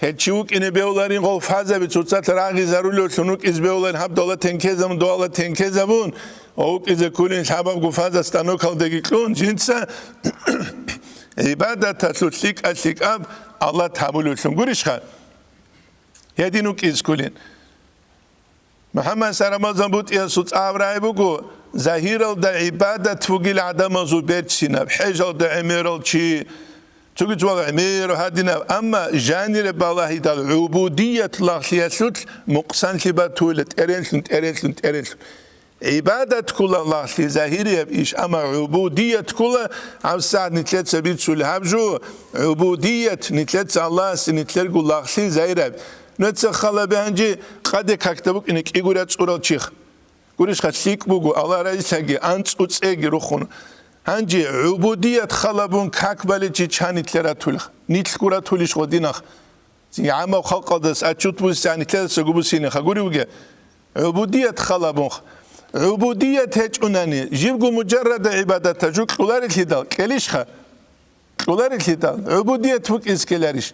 هتشوك اني بيولارين غو فازا بتوتسات راغي زارولو شنوك از بيولارين هب دولا تنكيزمون دولا تنكيزمون اوك از كولين شباب غو فازا ستانوك هل دقيقلون جنسا عبادة تسلسلك اشيك اب الله تابولو شنگورش خال يدينوك از كولين محمد سرمازن بود يا سوت ابراهيم بگو ظاهر دا عبادت فوقي عدم زوبيت سينب حجل دا عميرل شي تقول جوال عمير هادينا اما جانر بالله دا العبوديه الله سياسوت مقسن لبتولت ارنسلت عبادة كل الله في ظاهرية بإيش أما عبودية كل عم ساعد نتلت سبيل سلحبجو عبودية نتلت الله سنتلت الله في ظاهرية نتسخلا بهنجي قد كاكتبوك إنك إيقورات سورال شيخ قوليش خاتشيك بوغو الله رئيساقي أنت أتساقي روخون هنجي عبودية خلابون كاكبالي جي چاني تلرا تولخ نيتل كورا توليش غدينخ زي عاما وخلق دس أتشوت بوس يعني تلرا سقوبو سينخ قولي وغي عبودية خلابون عبودية هيج أناني جيبقو مجرد عبادة جوك قولاري تلدال كليش خا قولاري تلدال عبودية فوق إسكالاريش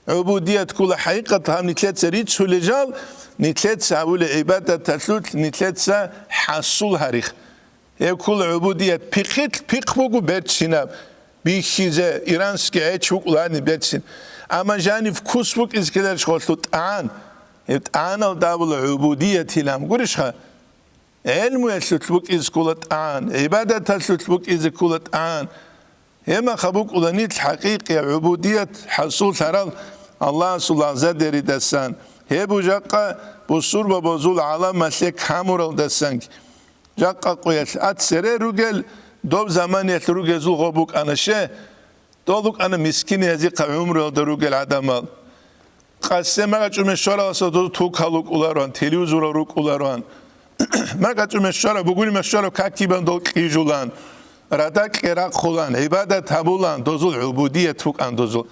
عبودية كل حقيقة هم نتلت سريت سولجال نتلت سعول عبادة تسلوت نتلت سا حصول هريخ هي كل عبودية بيخت بوجو بيتسيناب بيخيزة إيرانسكي عيشوك لاني بيتسين أما جاني في كوسبوك إز كده شغلتو تعان تعان الدابل عبودية تلام قرشها علم يسلوك إز كل تعان عبادة تسلوك إز كل تعان هما خبوك ولانيت الحقيقة عبودية حصول ثرال الله سبحانه زادري دسان هبو جاقا بصور ببوزول على مسلك حامورل دسان جاقا قويت أتسري روغل دوب زمان يتروغل زول غبوك أنا شيء دولوك أنا مسكين يزيق عمره دروغل عدمال قاسم مغاچو مشورا واسدو توك هلوك اولاران تلویزورا روك اولاران مغاچو مشورا بگونی مشورا کاکیبان دول قیجولان ردک اراق خولان عبادت هبولان دوزول عبودیه توک اندوزول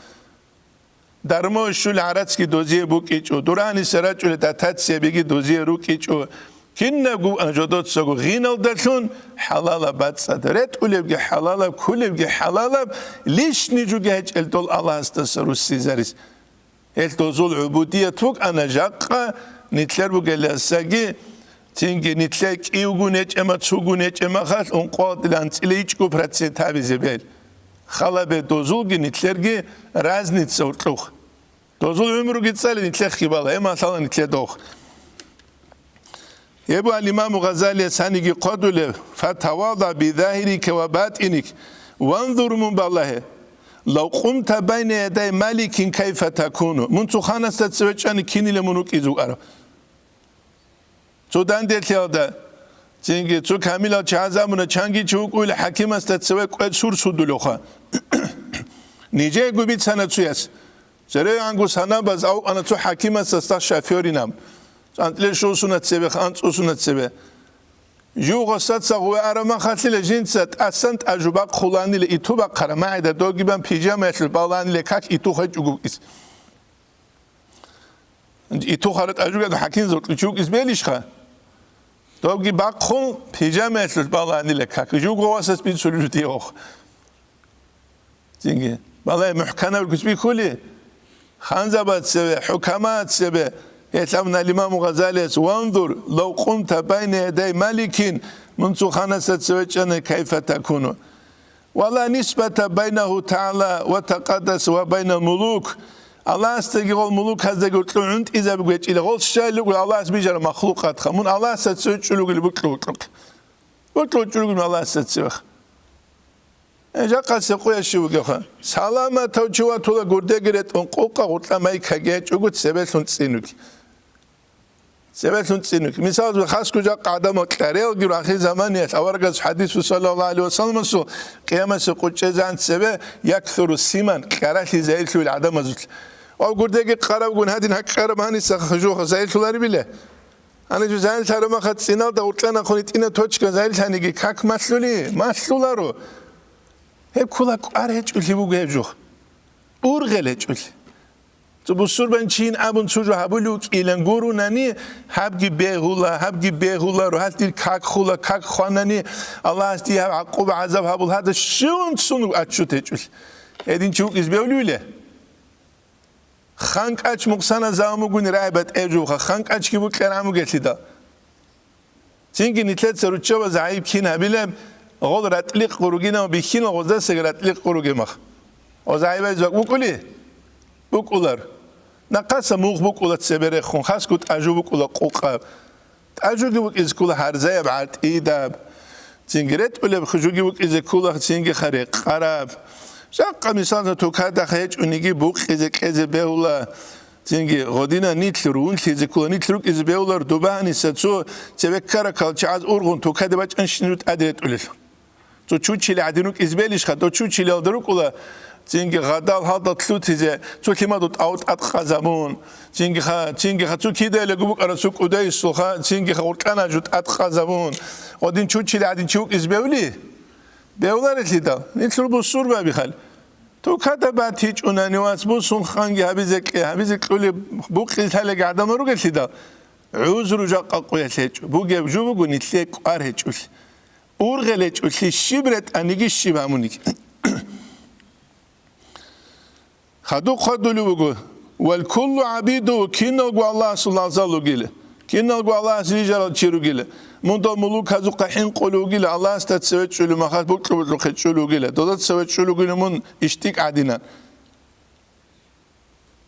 درمو شول عراتسکی دوزیه بو کیچو دورانی سراچول دتات سیبگی دوزیه رو کیچو کین نگو انجادات سگو غینال دلون حلالا بدصدرت اولبگی حلالا کولبگی حلالا لیش نیجوگی هج الدول الله استسرو سیزاریس الدوزول عبودیه توک انا جاقا نتلر بو گلسگی تینگی نتلک ایوگونیچ اما چوگونیچ اما خاص اون قادلان تلیچ کو پراتسی تابیزه بیل خالب دوزول گی نتلرگی راز نیت سورتلوخ دوزول عمرو گیت سالی نتلخ کی بالا اما سالا نتل دوخ يبو الإمام غزالي سانيكي قدول فتواضع بظاهرك وباطنك وانظر من بالله لو قمت بين يدي ملك كيف تكون منتو خانة ستسويتشان كيني لمنوك إزو أرى تو دان ديت يادا تينجي تو كاميلا چازامونا چانگي چوك ويل حكيم استتسوي قويت سور سودلوخا نيجي قبيت سنة تسويس زري عنگو سنة باز أو أنا تو حكيم استستا شافيوري نام أنتلي شو سنة سبه أنت سنة سبه جو غصت سقوي أرما خاتل جنسات أسنت أجوبك خلاني لإتوبك قرما إذا دوغي بان بيجامة البالاني لكاك إتو خيج أجوكيس إتو خارت أجوكي حكين زوت لشوكيس بيليش خا دوغي باق خل بيجامة البالاني لكاك جو غواسس بين سلوتي أخ زينجي بالله محكمة الكسبي كله خانزبات سبه حكامات سبه يتلمنا الإمام غزالي وانظر لو قمت بين يدي ملك منذ خانست سويتشان كيف تكون ولا نسبة بينه تعالى وتقدس وبين الملوك الله استجيب الملوك هذا قلت له عند إذا بقيت إلى غول الشيء يقول الله سبيجر مخلوقات خمون الله ستسويتش اللي بقول الله ستسويخ جاقا سقويا شوقها سلامة توجوا تولا قردقرت انقوقا قلت ما يكاجيت وقلت سبيلون تسينوك سبيلون تسينوك مثال خاص كجا قادم كاريل غير آخر زمان يات أورجز حديث صلى الله عليه وسلم سو قيامة سقوط جزان سبه يكثر السيمان كارثي زائل في العدم زوج أو قردقي قرب قن هذين هك قرب هني سخجوه زائل تلاري بله أنا جو زائل ترى ما خد سينال ده قلت لنا خوني تينا توش كزائل ثاني كاك مسلولارو هب كلك أرهج اللي بوجه جوه أورغلج اللي تبصر بنشين أبون سوجو هبولوك إلانغورو ناني هبجي بيهولا روحت الكاك خولا كاك خواناني الله استي عقوب عذاب هبول هذا شون سونو أتشو تجول هدين شوك إزبيولوله خانك أتش مقصنا زامو قن رايبت أجوخا خانك أتش كيبو كلامو قتلدا تيجي نتلت سروتشا وزعيب كين هبيلم غول راتليق قروجينا وبيخين غوزة سجراتليق قروجي مخ وزعيبه زوج بقولر نقص موق بقولة سبره خون خاص كت أجو بقولة قوقاب أجوجي بق إذا كل هرزة بعد إيداب تنجرت ولا بخجوجي بق إذا كل تنجي خريق قراب شق مثلا توكاد خيج ونيجي بق إذا بيولا تنجي غدينا نيتلرون إذا كل نيتلروك إذا بيولر دوباني ستسو تبكر كالشعاز أورغون توكاد باش أنشنوت أدرت ولا تو تشوتشي عدينوك إزباليش خد تو تشوتشي لدروك ولا تينجي غدال هذا تلوت إذا تو كيما دوت أوت أتخزمون تينجي خا تو كيدا لجوبك أرسوك وداي سوخا تينجي خا وركنا جوت أتخزمون ودين تشوتشي عدين تشوك إزبالي بيولارت لدا نيتلو بصور بابيخال تو كذا بعد هيج أنانيواس بوسون خانجي هبيزك كل بوقي ثالث قاعدة مروج لدا عذر جاق قوي هيج بوجي بجو بقول نتلك أرهج أورغلج وشي شبرت أنيجي شبامونيك خدو لو بقول والكل عبيده كينو الله سبحانه وتعالى كينو الله سيجرا تشيروغيله مندو ملوك هذو قحين قولوغيله الله استتسويت شلو ما خاط بوك بوك شلوغيله دوت سويت شلوغيله من اشتيك عدينا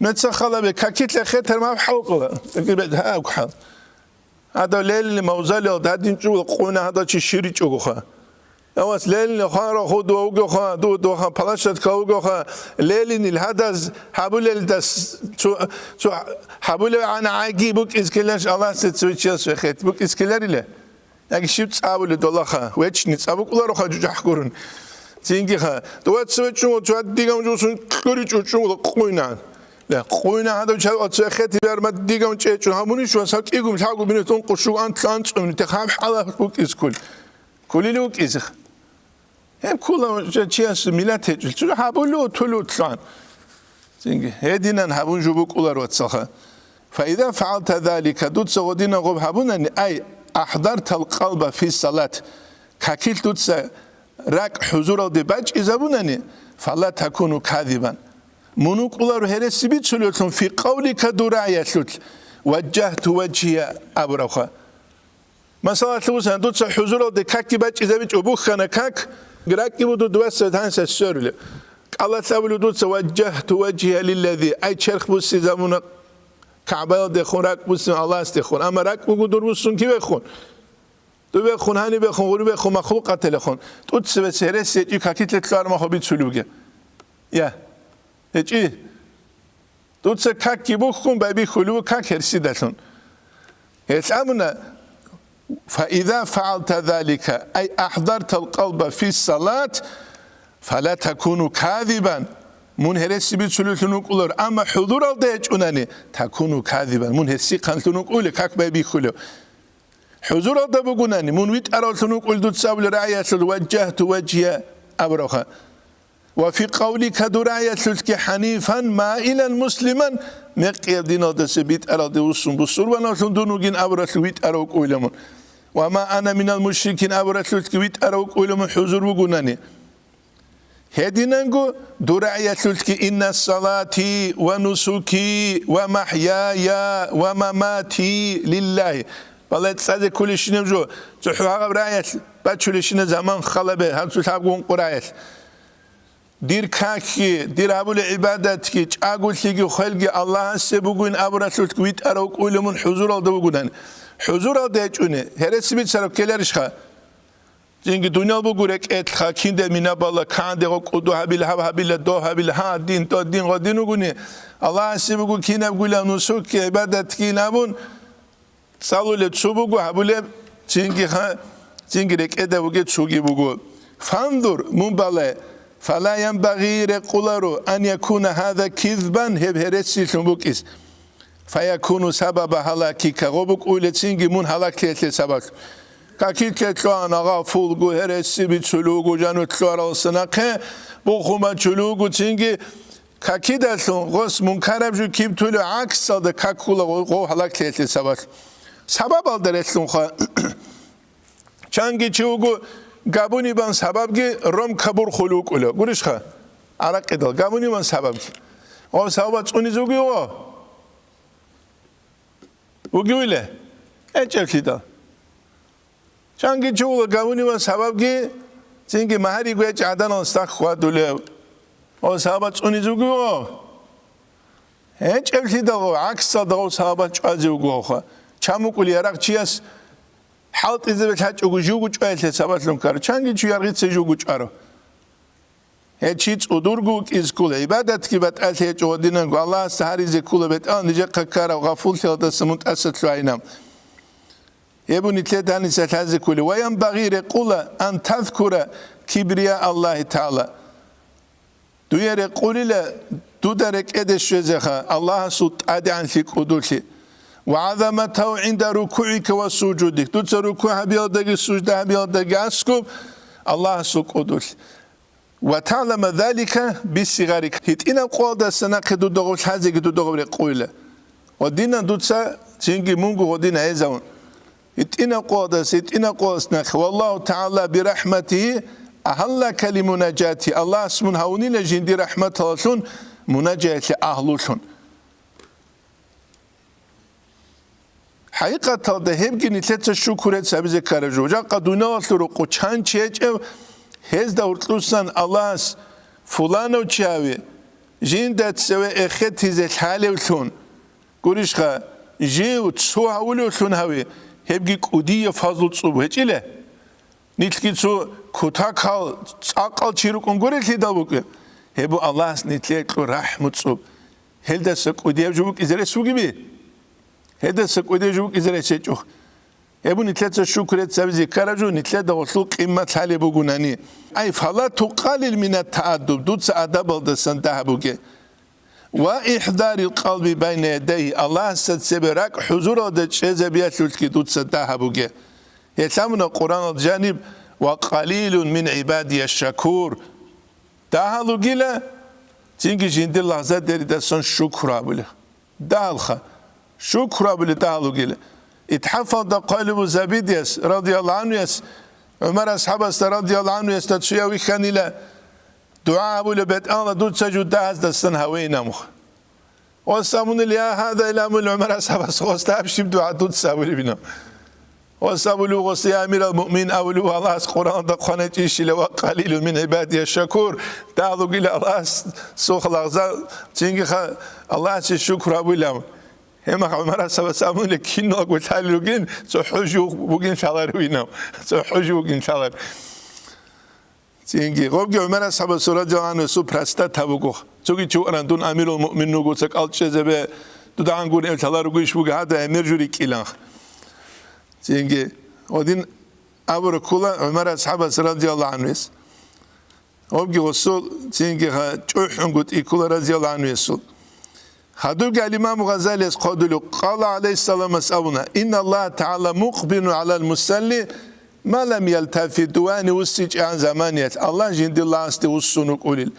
نتسخلا بكاكيت لخيتر ما بحوقله تقريبا ها وحال هذا ليل اللي موزالي هادين شو قونا هذا شي شيري شوخه أواس ليل خارا خود وجوخا دو خا بلاشت كوجوخا ليل الهدز حبول الدس شو حبول عن عاجي بوك إسكيلش الله ستسويتشيا سوخت بوك إسكيلري له يعني شيت أول دولخا ويتشني أبوك ولا روخا جوجح كورن تيجي خا دوات سويتشو توات ديجام جوسون كوري جوشون قوينا لا قوينا هذا شو أتسخت بيرمت ديجام تشيشو هموني شو ساك إيجوم شاكو بينتون قشو أنت لانش من تخاف حلا بوك إسكول كل لوك إزخ هم كلهم جالس ميلاد هجل شو حابولو تلو تلان زينجي هدينا هابون جبوك أولار واتسخا فإذا فعلت ذلك دوت سودينا غب هابونا أي أحضرت القلب في الصلاة كاكيل دوت راك حضور الدباج إذا بونني فلا تكون كاذبا منوك أولار هرسي بيتسلوتهم في قولك دراعي وجهت وجهي أبرخا مثلا توصل دوت حضور الدكاكي باج إذا بيت أبوخنا كاك قراكي بدو دوسة هانس السورل الله تعالى دوت وجهت وجهي للذي أي شرخ بس زمنا كعبة دخون راك بس الله استخون أما راك بقدر بسون كي بخون تو بخون هني بخون غرو بخون مخلوقات تلخون دوت سبسيرس يجي كاكيت لتلار ما خبيت سلوجه يا يجي دوت كاكي بخون بابي خلو كاك هرسيدتون يتعاملنا فإذا فعلت ذلك أي أحضرت القلب في الصلاة فلا تكون كاذبا من هرسي بتسلوك أولر أما حضور الدهج أناني تكون كاذبا من هرسي قنتنوك أولي كاك بابي خلو حضور الدهج أناني من ويت أرالتنوك أولدو تساول رعاية وجهت وجهي أبرخا وفي قولك دراية لك حنيفا مائلا مسلما مقيب دينا دسبيت أراد وصن بصور ونالتن دونوغين أبرت ويت أروك أولمون وما أنا من المشركين أبرت لك ويت أروك أولمون حضور وقناني هدينانغو دراية لك إن الصلاة ونسكي ومحياي ومماتي لله بلد سادة كل شيء نمجو تحوها براية باتشول شيء زمان خلبه هل تتابعون قراية دير كاكي دير أبو العبادتك أقول لك خلقي الله سبقين أبرتلك ويت أروك أولمون حضور الدوغونان حضور الدهجوني هرس بيت سرب كلارشخا زينك دنيا بقولك اتخا كين ده منا بالله كان ده قدوها بالها بالله دوها بالها دين تو دين غدينو غني الله سبقو كين بقول نسوك عبادتك نابون صلوا لتشوبو هبوله زينك رك اده وجت شوقي بقول فانظر منبله فلا ينبغي لقولارو أن يكون هذا كذبا هبهرسي شنبوكيس فيكون سبب هلاكك غبوك أولتينجي من هلاك تيتلي سبب كاكيت تلوان أغا فولغو هرسي بتشلوغو جانو تلوار السناقه بخوما تشلوغو تينجي كاكيت أسلون غس منكرب جو كيب تولو عكس صد كاكولا غو هلاك تيتلي سبب الدرسلون خوا چانگي چوغو گابونی بان سبب کی روم کبور خلوق اوله گوش خا عرق ادال گابونی بان سبب کی او سبب چونی زوگی او گویله اچفیدا چانگی چول گابونی بان سبب کی چنگی مهری گوی چادن استخ خوا دوله او سبب چونی زوگی او اچفیدا او عکس دا او سبب چازی او خوا چامو کلی عرق چیاس حالت إذا بتحج وجوجو جوالته سبات لهم كارو چانگی چو يرغيت سجوجو چارو هيچيت ودورگو إزكول عبادت كي بتألته جودينن قو الله استهاري زكول بتآن نجا قكارا وغفول تيودا سمونت أسد لعينام يبوني تلتاني ستهازي كولي وينبغي رقول أن تذكر كبرياء الله تعالى دوية رقولي لا دودرك إدش جزخا الله سوط عادي عن فيك قدولتي وعظمته عند ركوعك وسجودك دوت ركوع بيادك السجدة بيادك أسكب الله سقودك وتعلم ذلك بصغرك هيت إنا قوة السنة دو دغول حازك دو دغول قويلة ودينا دوتسا تنجي مونغو ودينا إزاون هيت إنا قوة سنة والله تعالى برحمته أهلك لمناجاتي الله اسمه هوني لجين دي رحمة الله مناجاتي أهلوشون حقيقة ده هبكي نتلت الشكرات سبز كارجو جا قدونا وثرو قچان چيچ هز دورتلوسان الله فلان وچاوي جين دات سوى اخت هز الحالة وثون قريش خا جي وتسو هاولي وثون هاوي هبكي قدية فضل تصوب هجيله نتلقي تسو كتاكال تاقال چيروكم قريش لدابوك هبو الله نتلقي رحمة تصوب هل دا سك قدية جوك إزالي سوكي بي هذا سكودي جوك إذا رأيتوه يبون نتلات الشكر تسابزي كارجو نتلات دغلوك إما تحالي بقولاني أي فلا تقلل من التأدب دوت سأدب الدسان تهبوكي وإحضار القلب بين يديه الله ستسبرك حضور الدجاز بياتلوكي دوت سدهبوكي يتلامنا القرآن الجانب وقليل من عبادي الشكور تهلوكي لا تيجي جند الله زاد دسان شكرا بله دالخه شكرا بالتعالو قيل اتحفظ قلب زبيديس رضي الله عنه يس عمر أصحاب رضي الله عنه يستدشيا ويخاني لا دعاء أبو لبيت الله دود سجود داز دستن هوينا مخ وصامون اللي هذا إلى من عمر أصحاب وستابش دعاء دود ساوي بنا وصابوا له وصي أمير المؤمن أولو الله القرآن دقنا تيشي لو قليل من عبادي الشكور تعالو قيل الله سوخ الأغزال تيجي الله شكرا أبو لهم هم عمر سامون لكن نقول تعالوا سحجوا بقين شالروينا سحجوا بقين شالر تيجي قبل عمر سبب سورة جوان سوبرستا تابوكو تيجي شو أرندون أمير المؤمن نقول سكالش زبه تدعان قول إن شالرويش بقى هذا أمير جوري كيلان تيجي ودين أبو ركولا عمر أصحاب رضي الله عنه قبل وصل تيجي شوح نقول إكولا رضي الله عنه يسول هذوك الإمام غزالي قالوا قال عليه السلام أسألنا إن الله تعالى مقبل على المصلي ما لم يلتفت دواني وسيج عن زمانيات الله جند الله استوصون قولي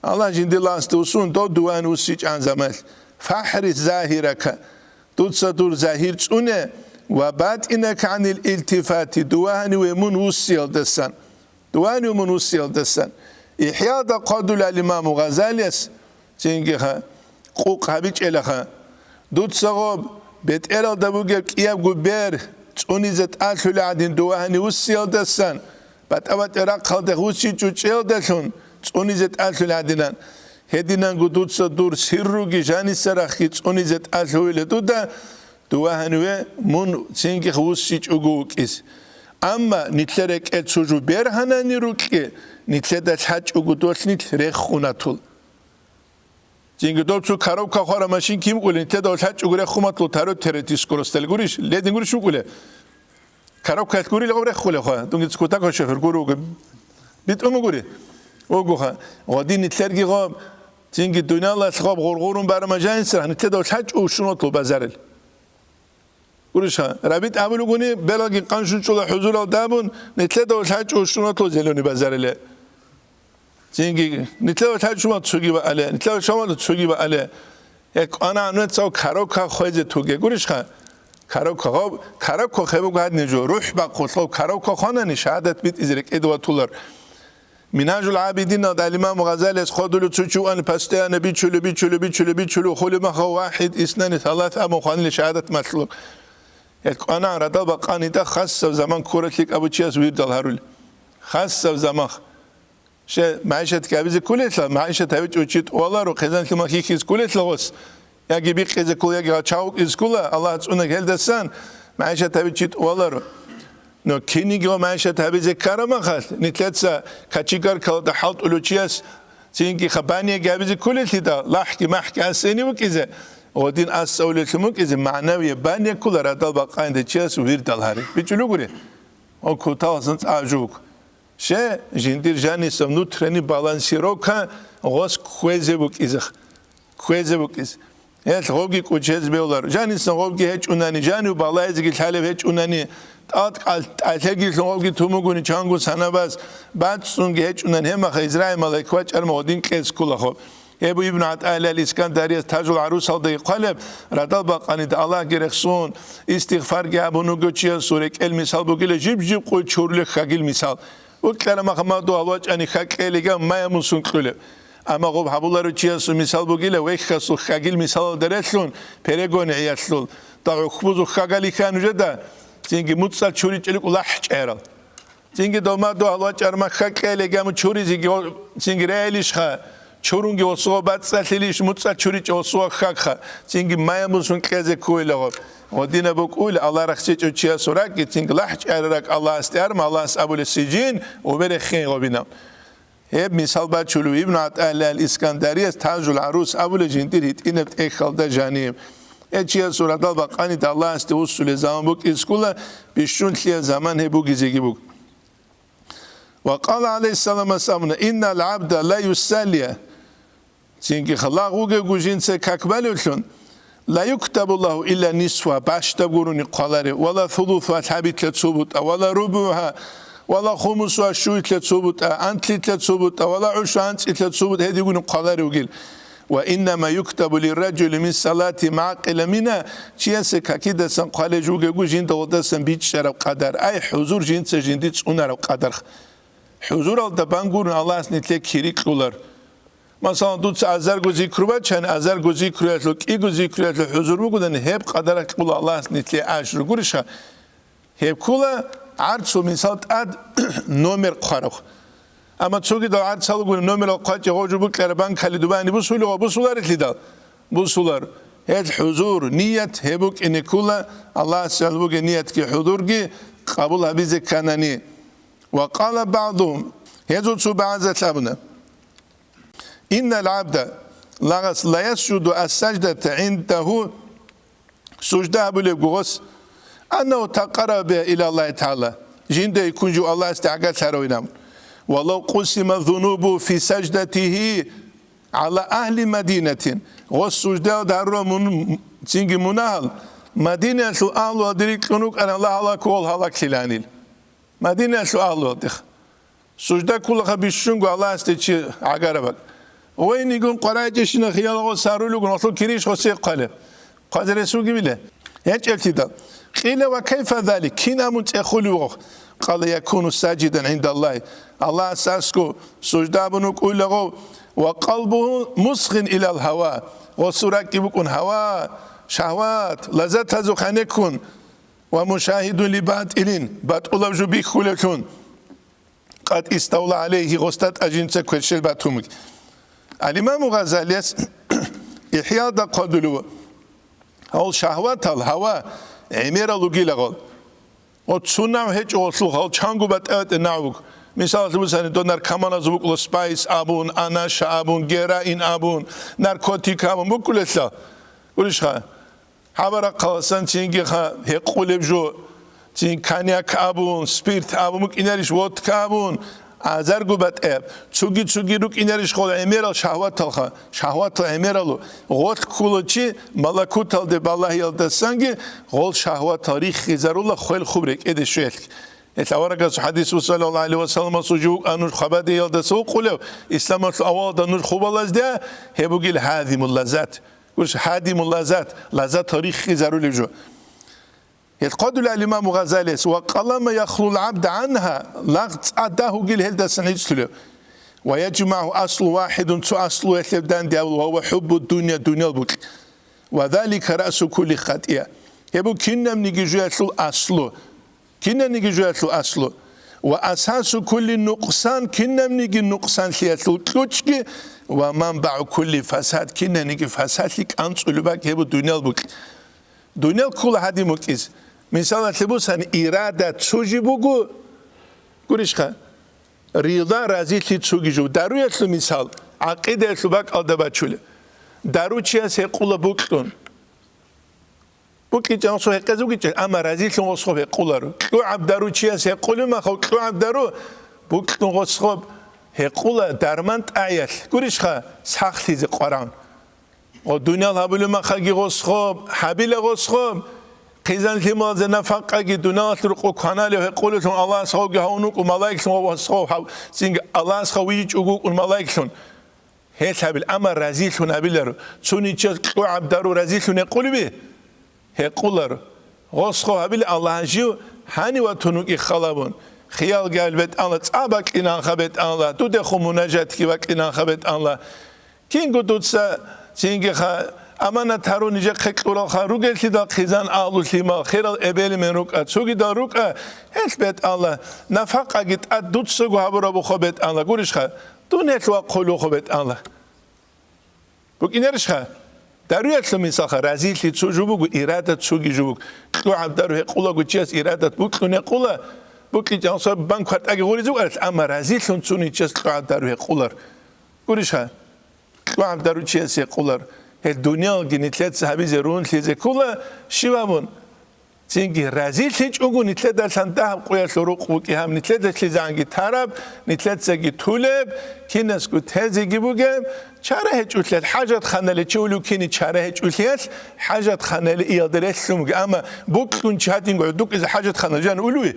الله جند الله استوصون دواني وسيج عن زمانيات فاحرس ظاهرك تتصدر ظاهر تسونه وباطنك عن الالتفات دواني ومن وسيل دسان دواني ومن وسيل دسان إحياء قالوا الإمام غزالي تنجيها قوق هبيج إلها دوت صغاب بيت إيرال دبوجة كياب جبير توني زت أكل عدين دوهني وسيل دسان بات أبات إراق خالد خوشي تشيل دشون توني زت أكل عدينان هدينا قدوت صدور سيروجي جاني سراخي توني زت أكل ولدودا دوهني من سينك خوشي تجوك إس أما نتلرك أتسوجو بيرهنا نيروكي نتلدا الحج وقدوت نتلرخ خوناتول جنگ دوتو کارو کخوار ماشین کیم قولن تدا الحج وگره خومت لو تارو ترتیس کورستل گوریش لیدن گوریش شو قوله کارو کات گوری لغو رخ خوله خواه دونگ تسکوتا که شفر گورو بیت گوری او گوها وادی نتلرگی غاب جنگ دنیا الله سخاب غرغورون برام جاین سر نتدا الحج و شنوت لو بزرل گوریش ها رابط عملو گونی بلاگی قانشون شده حضور دابون نتدا الحج و شنوت لو زلونی بزرله جنگی نتلاو تاج شما تسوگی با علی نتلاو شما تسوگی با علی یک آن عنوان سو کاروکا خواهد توگه گوریش خان کاروکا خیلی بگوید نجو روح با قطعه کاروکا خانه نشهادت بیت ازرق ادوا طولر منهج العابدین دا الامام غزالی از خودلو تسوچو ان پسته ان بیچلو خلی مخا واحد اثنان ثلاثه اما خانه لشهادت مطلق یک آن ردا با قانیده خاص زمان کورتلیک ابو چیز ویر دل هرول خاص زمان شه معيشة كابيز كلها معيشة تبيت وشيت والله رخيزان كما هيكيز كلها غوس يا جبيك إذا كل يا جاوك إز كلها الله تسونك هل دسان معيشة تبيت شيت والله نو كيني جو معيشة تبيز كرامة خالد نتلاتسا كاتشيكار كلا حالت أولوتشياس تينكي خبانية جابيز كلها دا لاحكي محكي عسيني وكذا ودين أسأول لكمك إذا معنوية بانية كلها ردال بقاين دتشياس وير دالهاري بيجلو قولي أو كوتال سنت أجوك شه جندير جاني سمنو ترني بالانسيروكا غوس خويزبوك إزخ خويزبوك إز هل غوجي كوجز بيولار جاني سنغوجي هيج أناني جاني وبالايزك الحالة هيج أناني أتلاقي سنغوجي تومغوني چانغو سناباز بعد سنغي هيج أناني هما خيزراي ملاكواج المودين كيس كله خو ابو ابن عطاء الاسكندري تاج العروس هذا قلب ردال باقاني الله گرخسون استغفار گابونو گوچيا سورك المثال بوگيل جيب قوي چورلك خاگيل مثال وكلام ما دو الواج أني خاكيلجا ما يمسون كله أما قب حبولارو چيا سو مثال بوگيله ويخسو خاگيل مثال درسلون پرگون عياسلون خبوزو خاگالی خانو جدا تینگی متصل چوری چلی کلاه چهرال تینگی دومادو حلوا چرما خاکلی گامو چوری زیگی تینگی ریلیش خا چورونگی وسوا بات سالش متصل چوری چه وسوا خاک خا تینگی مایموسون کزه کویله و دینه بکول الله رخصی چوچیا سوراک تینگ لح چهرک الله استیارم الله اسابول سجین و بره خین قبینم هب مثال بعد چلو ابن عطاء الاسکندری است تاج العروس ابول جندیت اینت اخالده جانیم اچیا سورة البقرة الله است وصل زمان بوك اسكولا بيشون خيا زمان هبو جزيجي بوك وقال عليه السلام إن العبد لا يسالي تينكي خلاق وجه جوجين سكاكبالوشون لا يكتب الله إلا نصفها باش تقولون قلاري ولا ثلثها تحبيت لتصوبت ولا ربعها ولا خمسها شويت لتصوبت أنت لتصوبت ولا عشر أنت لتصوبت هذي يقولون قلاري وقيل وإنما يكتب للرجل من صلاة معقل منها چيسك كده سن قال جوجه جوجين ده سن بيت شرب قدر أي حضور جنس جنديت أونر قدر حضور الده بانگور الله اسنیت کیریک کولر مثلا دوت ازر گوزی کروبا چن ازر گوزی کرویت کی گوزی کرویت حضور بگودن هب قدر کول الله اسنیت اجر گورش هب کولا عرض مثال اد نمر قرخ اما چوگی دا عرض سال گون نمر قاچ هوجو بکر بان خلی دوبانی bu sular etlidir bu sular هذ حضور نية هبوك إن كولا الله سألوك نية كي حضور كي قبولها بيزك كانني وقال بعضهم هذو بعض أبنا إن العبد لا يسجد السجدة عنده سجدة بلغوس أنه تقرب إلى الله تعالى جند يكون جو الله استعجل سروينام ولو قسم الذنوب في سجدته على أهل مدينة والسجدة دارو من تيجي منال مدينة سؤال ودريك كنوك أنا الله على كل هلاك سلانيل مدينة سؤال ودخ سجدة كلها بيشونغ الله استيجي عقاربك وين يقول قراءة خيال وسارولو نصل كريش وسيق قال قادر يسوق بله هيك التدال قيل وكيف ذلك كنا متأخلوا قال يكون ساجدا عند الله الله أساسكو سجدة بنوك أولغو وقلبه مسخن إلى الهواء وسراك يبكون هواء شهوات لذات هزوخانكون ومشاهد لباطلين باطل جو بيخولكون قد استولى عليه غستات أجنسة كوشل باتومك الإمام غزالي إحياء دا قدلو هول شهوات الهواء عمير لغي لغل وتسونام هيج وصلو هول چانگو بات نعوك مثال زبسانی دو نرکمان از بکل سپایس آبون، آناش آبون، گراین آبون، نارکوتیک آبون بکلشلا. ولش خا؟ حبر قلسان تینگی خا هقولب جو تین کنیاک آبون، سپیرت آبون مک اینریش وودکا آبون، آزرگو بات اب. چوگی روک اینریش خود امیرال شهوات خا، شهوات امیرالو. غوت کولچی ملکوت الده بالله یلده سنگی غول شهوات تاریخی زرولا خیل خوب رک ادشیل. اتوارك حديث صلى الله عليه وسلم سجوك أنور خبادي يلدسو قلوا إسلام الأول دنور خوب الله زده هبوجيل هادم اللذات وش هادم اللذات لذات تاريخي ضروري جو يتقدل الإمام غزالي وقال ما يخلو العبد عنها لغت أداه جيل هلدا سنجتلو ويجمع أصل واحد تو أصل يتبدان دي وهو حب الدنيا دنيا البوك وذلك رأس كل خطيئة هبو كنا منيجي جو أصله كنا نيجي جواتلو أصله وأساس كل نقصان كنا نيجي نقصان ثياتلو تلوشكي ومنبع كل فساد كنا نيجي فساد لك أنصلو باك هبو دنيا البوك دنيا كل هذه مكيز مثال تبوس عن إرادة تسوجي بوكو قوليش خا رضا رازي تسوجي جو دارو يتلو مثال عقيدة يتلو باك ألدباتشولي دارو چيا سيقول بوكتون بوكي جانسو هكذا بوكي أما رازي تنغصخب هقولارو كلو عبدارو چيا سيقولو ما خو كلو عبدارو بوكي تنغصخب هقولا درمانت آيات قوليش خا ساختي زي قرآن ودنيا الهبولو ما خاقي غصخب حبيل غصخب قيزان تيمال زي نفاقا كي دنيا ترقو كانالي هقولو تن الله سخوكي هونوك وملايك تن وصخب سينغ الله سخويج وقوك وملايك تن هيت هبيل أما رازي تن هبيلارو توني چيا كلو عبدارو رازي تن يقولي بي هقولر غصخو هبيل الله جيو هاني وتنوكي خلابون خيال قلبت الله تابك إنان خبت الله تدخو مناجات كي وك إنان خبت الله كين قدوتسا تينجي خا امانه تارو نیجه خکورال خارو گلتی دا خیزان آلوسی ما خیرال ابلی من روکا چوگی دا روکا هیچ بیت الله نفق اگیت اد دوت سگو هبرا بخو بیت الله گوریش خا دو نتوا قلو خو بیت الله بک اینرش خا دارویت لمیسا خا رزیلی تو جوبو ایرادت چوگی جوبو تو عبدالله قولا گوچیس ایرادت بک لونه قولا بکی جانسا بانکات اگه گوری زوگ است اما رزیلون چونی چیز تو عبدالله قولار گوریش خا تو عبدالله چیز قولار الدنيا جنتلات صحابي زرون تلزي كلها شبابون تيجي رازيل تيج أقو نتلات دلتان دهب قوية لروق وكي هم نتلات تلزي عنجي تراب نتلات ساقي تولب كي ناس قد هزي جيبوغم چاره هج أتلات حاجات خانه لچولو كيني چاره هج أتلات حاجات خانه لإيادرات سموغ أما بوك كون چهاتين قعدوك إذا حاجات خانه جان أولوي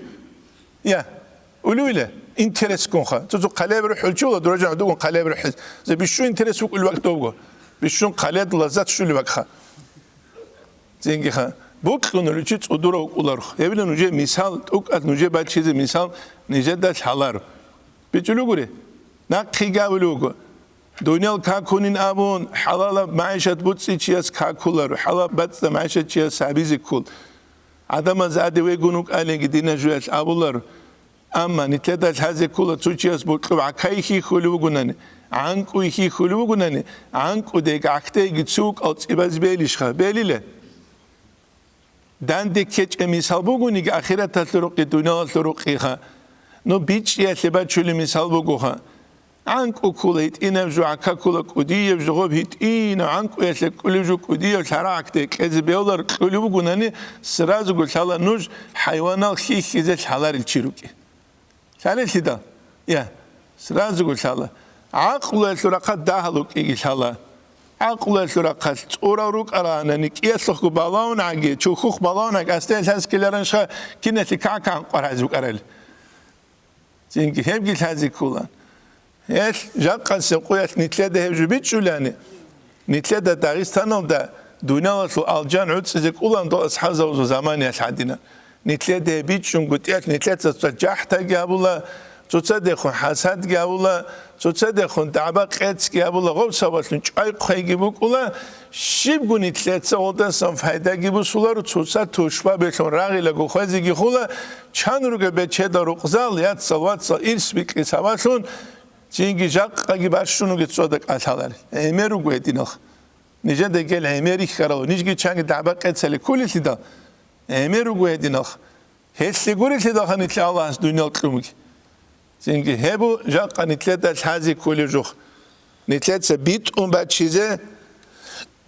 يا أولوي له انترس كون خا تزو قلاب روح الجولة درجة عدوكم قلاب روح زي بشو انترس وكل وقت دوغو بيشون قلاد لذات شو اللي بقى زينجي خا بوكلون اللي تشيت أدورا وكولار يبين نوجي مثال توك نوجي بعد شيء مثال نجد حلار بيجلو قولي ناقي قابلوكو دنيا كاكونين أبون حلال معيشة بوتسي شيء كاكولار حلال بس معيشة شيء سابيزي كول عدم زاد ويجونوك ألين جدينا جوات أبولار أما نتلاد هذه كولة تشيء بوكلو عكايخي خلو جناني عنكو يخي خلو جناني عنكو ديك عكتي جتسوق أو تبز بيليش خا بيليله دان ديكيج مثال بقولني كأخيرا تطرق الدنيا تطرق خا نو بيتش يثبت شو المثال بقولها عنكو كوليت إنا بجو عكا كولا كودية بجو غب هيت إنا عنكو يثبت كل بجو كودية وشراك تك إذا بيولر كل بقولني سرازو قلت حلا نوج حيوانات خي خيزة حلار الشيروكي ثالث ده يا سرازو قلت حلا عقل الثراقات داخلك إيش حلا عقل الثراقات أورا روك أرانا نكيسخ بالون عجي تشوخ بالون عج أستيل هذا كلارن شا كنا تكعك عن قرازوك أرل زينك هم قلت هذه كلان إيش جاك سقوية نتلاد هجبيت شلاني نتلاد داغستان ده دنيا الجان عود سيزك كلان دو أصحاب زمان يشعدنا نتلاد هبيت شون قلت إيش نتلاد تجاح تجابولا تصدقون حسد جابولا تصدقون تعبق قدس جابولا غوب سوالتون چای قوی گیبوک اولا شیب گونید لطه اولدن سام فایده گیبو سولا رو تصد توشبه بهتون رقی لگو خوزی گی خولا چند رو که به چه دارو قزال یاد سالوات سال ایرس بیکی سوالتون چینگی جاق قگی برشتونو که تصدق اتحالاری ایمه رو گوه دیناخ نیجه دگل ایمه ریخ کرالو نیجگی چنگ تعبق قدس لی کلی تیدا ایمه رو گوه دیناخ هستی گوری تیدا خانیتلی الله از دنیا کلومگی زینگی هبو جاق نتلت هذه كل جوخ نتلت سبيت بعد چیزه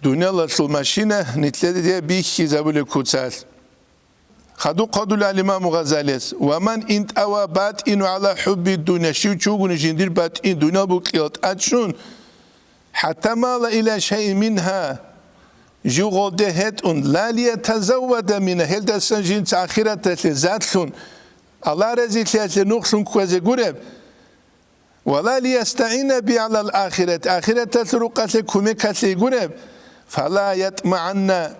دنیا لطل ماشینه نتلت دیه بی چیزه بوله کوتسال خدو قدول الإمام غزالي ومن انت أوا بات إنو على حب الدنيا شو تشوفون جندير بات إن دنيا بقيات أتشون حتى مال إلى شيء منها جو غده هتون لا ليتزود منها هل دستن جنس آخرة تزاتلون الله رزي تلاتة نقصن كوزي قرب ولا ليستعين بي على الآخرة آخرة تلرقات كوميكات قرب فلا يطمعن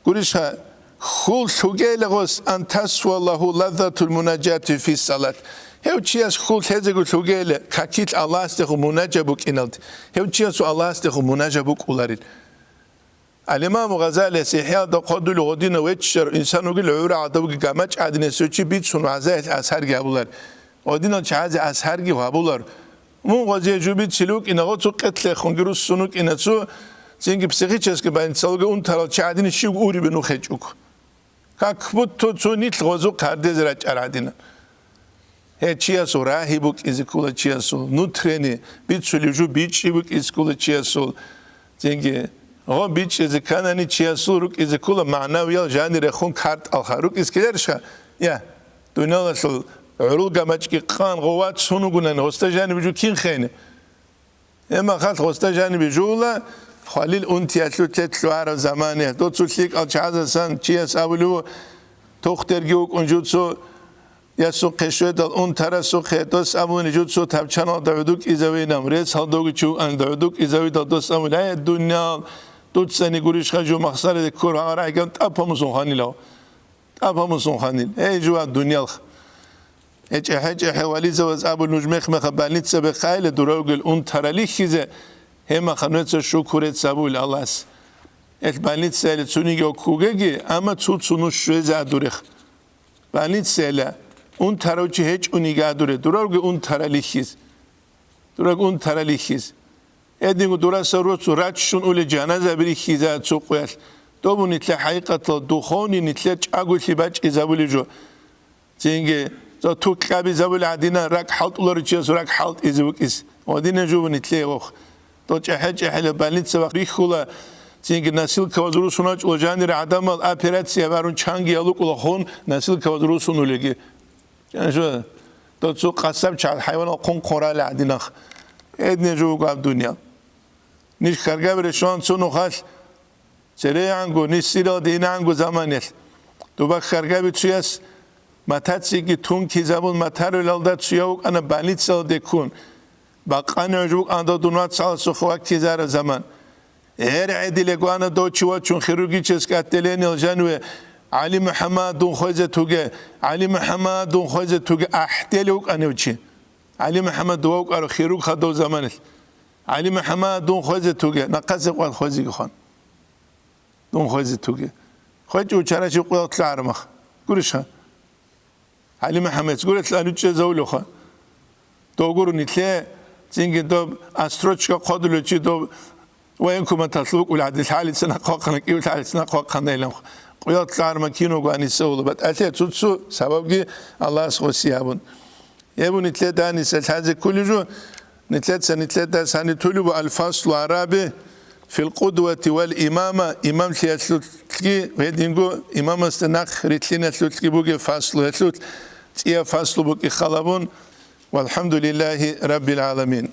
قرشها خول سوغيل غوس أن تسوى الله لذة المناجاة في الصلاة هاو تشياس خول هزيقو سوغيل كاكيت الله استخو مناجا بوك إنالد هاو تشياسو الله استخو مناجا بوك أولارين الإمام غزالي سيحيا دا قدو لغدين ويتشر إنسانو قل عورا عدوك قامج عدن سوچي بيتسون وعزايت أسهرگي هبولار ودينا چهازي أسهرگي هبولار مون غزي جوبيت سلوك إنا غطو قتل خونگرو سنوك إنا تو زنگي بسيخي چسك باين سالوغ اون ترال چهادين شيو اوري بنو خيچوك كاك بود تو نيتل غزو قرده زراج أرادين هي چياسو راهي بوك إزيكولا چياسو نوتريني بيتسولي جو بيتشي بوك إزيكولا چياسو زنگي هو بیچ از کانانی چیاسو روک از کل معنویال جانی رخون کارت آخروک اسکیلرشا یا دنیا لسل عروق ماچ کی قان قوات سونو گنن هسته جانی بجو کین خینه اما خالد هسته جانی بجولا خالیل اون تیاتلو تتلو عرب زمانه دو تسلیک آلچهاز سان چیاس اولو تخترگیوک اونجوتسو یا سو قشوه دال اون ترسو خیتوس امون جوتسو تبچنا دعودوک ایزوی نمرس هادوک چو ان دعودوک ایزوی دادوس امون های دنیا دوت سنی گوریش خجو مخسر دکور ها را اگه تابمون خانیلو تابمون خانیل ای جو دنیا هج حوالی زواج ابو نجمخ مخبالنیت سب خیل دروغل اون ترالی خیزه هم خنوت شکرت سبول الله больница или цунигио кугеги, ама цуцуну швеза дурих. Больница или он тарочи хеч унига дуре, дуралги он таралихиз. Дураг он таралихиз. Эдингу дурасару рачшун уле джаназа брихиза цуқуял. Добу нитля хайқатла духони нитля чагулли бач изабулижо. Зинге за туқаби забул адина рак халт уларчиас рак халт избукис. Одина жубу нитля ох. То чахач ахла больница вахрихула зинге насилка вазрусунач ложанир адамал операция варун чанги алукула хон насилка вазрусунулеги. Жанжо то цуқ қасаб чал хайвана қон қорал адинах. Эдне жубу габ дуния. Ниш каргаб решон цуну хал سريعانجو نسيرو دينانجو زمانيل دوبا خرجابي تشياس ماتاتسيكي تونكي زبون ماتارو لالدا تشياوك أنا باليتسال ديكون باقانا جوك أندو دونات سال سخواك تيزار زمان هر عدي لقوانا دو تشوا چون خيروغي چسك اتلين الجنوة علي محمد دون خوزة توغي علي محمد دون خوزة توغي احتلوك أنا وچي علي محمد دووك أرو خيروغ خدو زمانيل علي محمد دون خوزة توغي نقاسق والخوزي خان دون خوزه توگه خواهد جو چرا چی قوی اطلاع رمخ گورش ها علی محمد گور اطلاع نوچه زولو خواه دو گورو نیتله زینگه دو استروچ که قادلو چی دو و این که من تطلوق ولعدل حالی سنه قاقنک ایو حالی سنه قاقن دیلم قوی اطلاع رمکینو گوانی سولو بد الته تودسو سبب گی الله سخوصی هبون یبون نیتله دانی سلحازه کلی جو نیتله دا سانی طولو با الفصل عربی في القدوة والإمامة إمام تلتلي ويدينغو إمام استناق ريتلين تلتلي بوغي فاصلو تلت تيا فاصلو بوغي خلابون والحمد لله رب العالمين.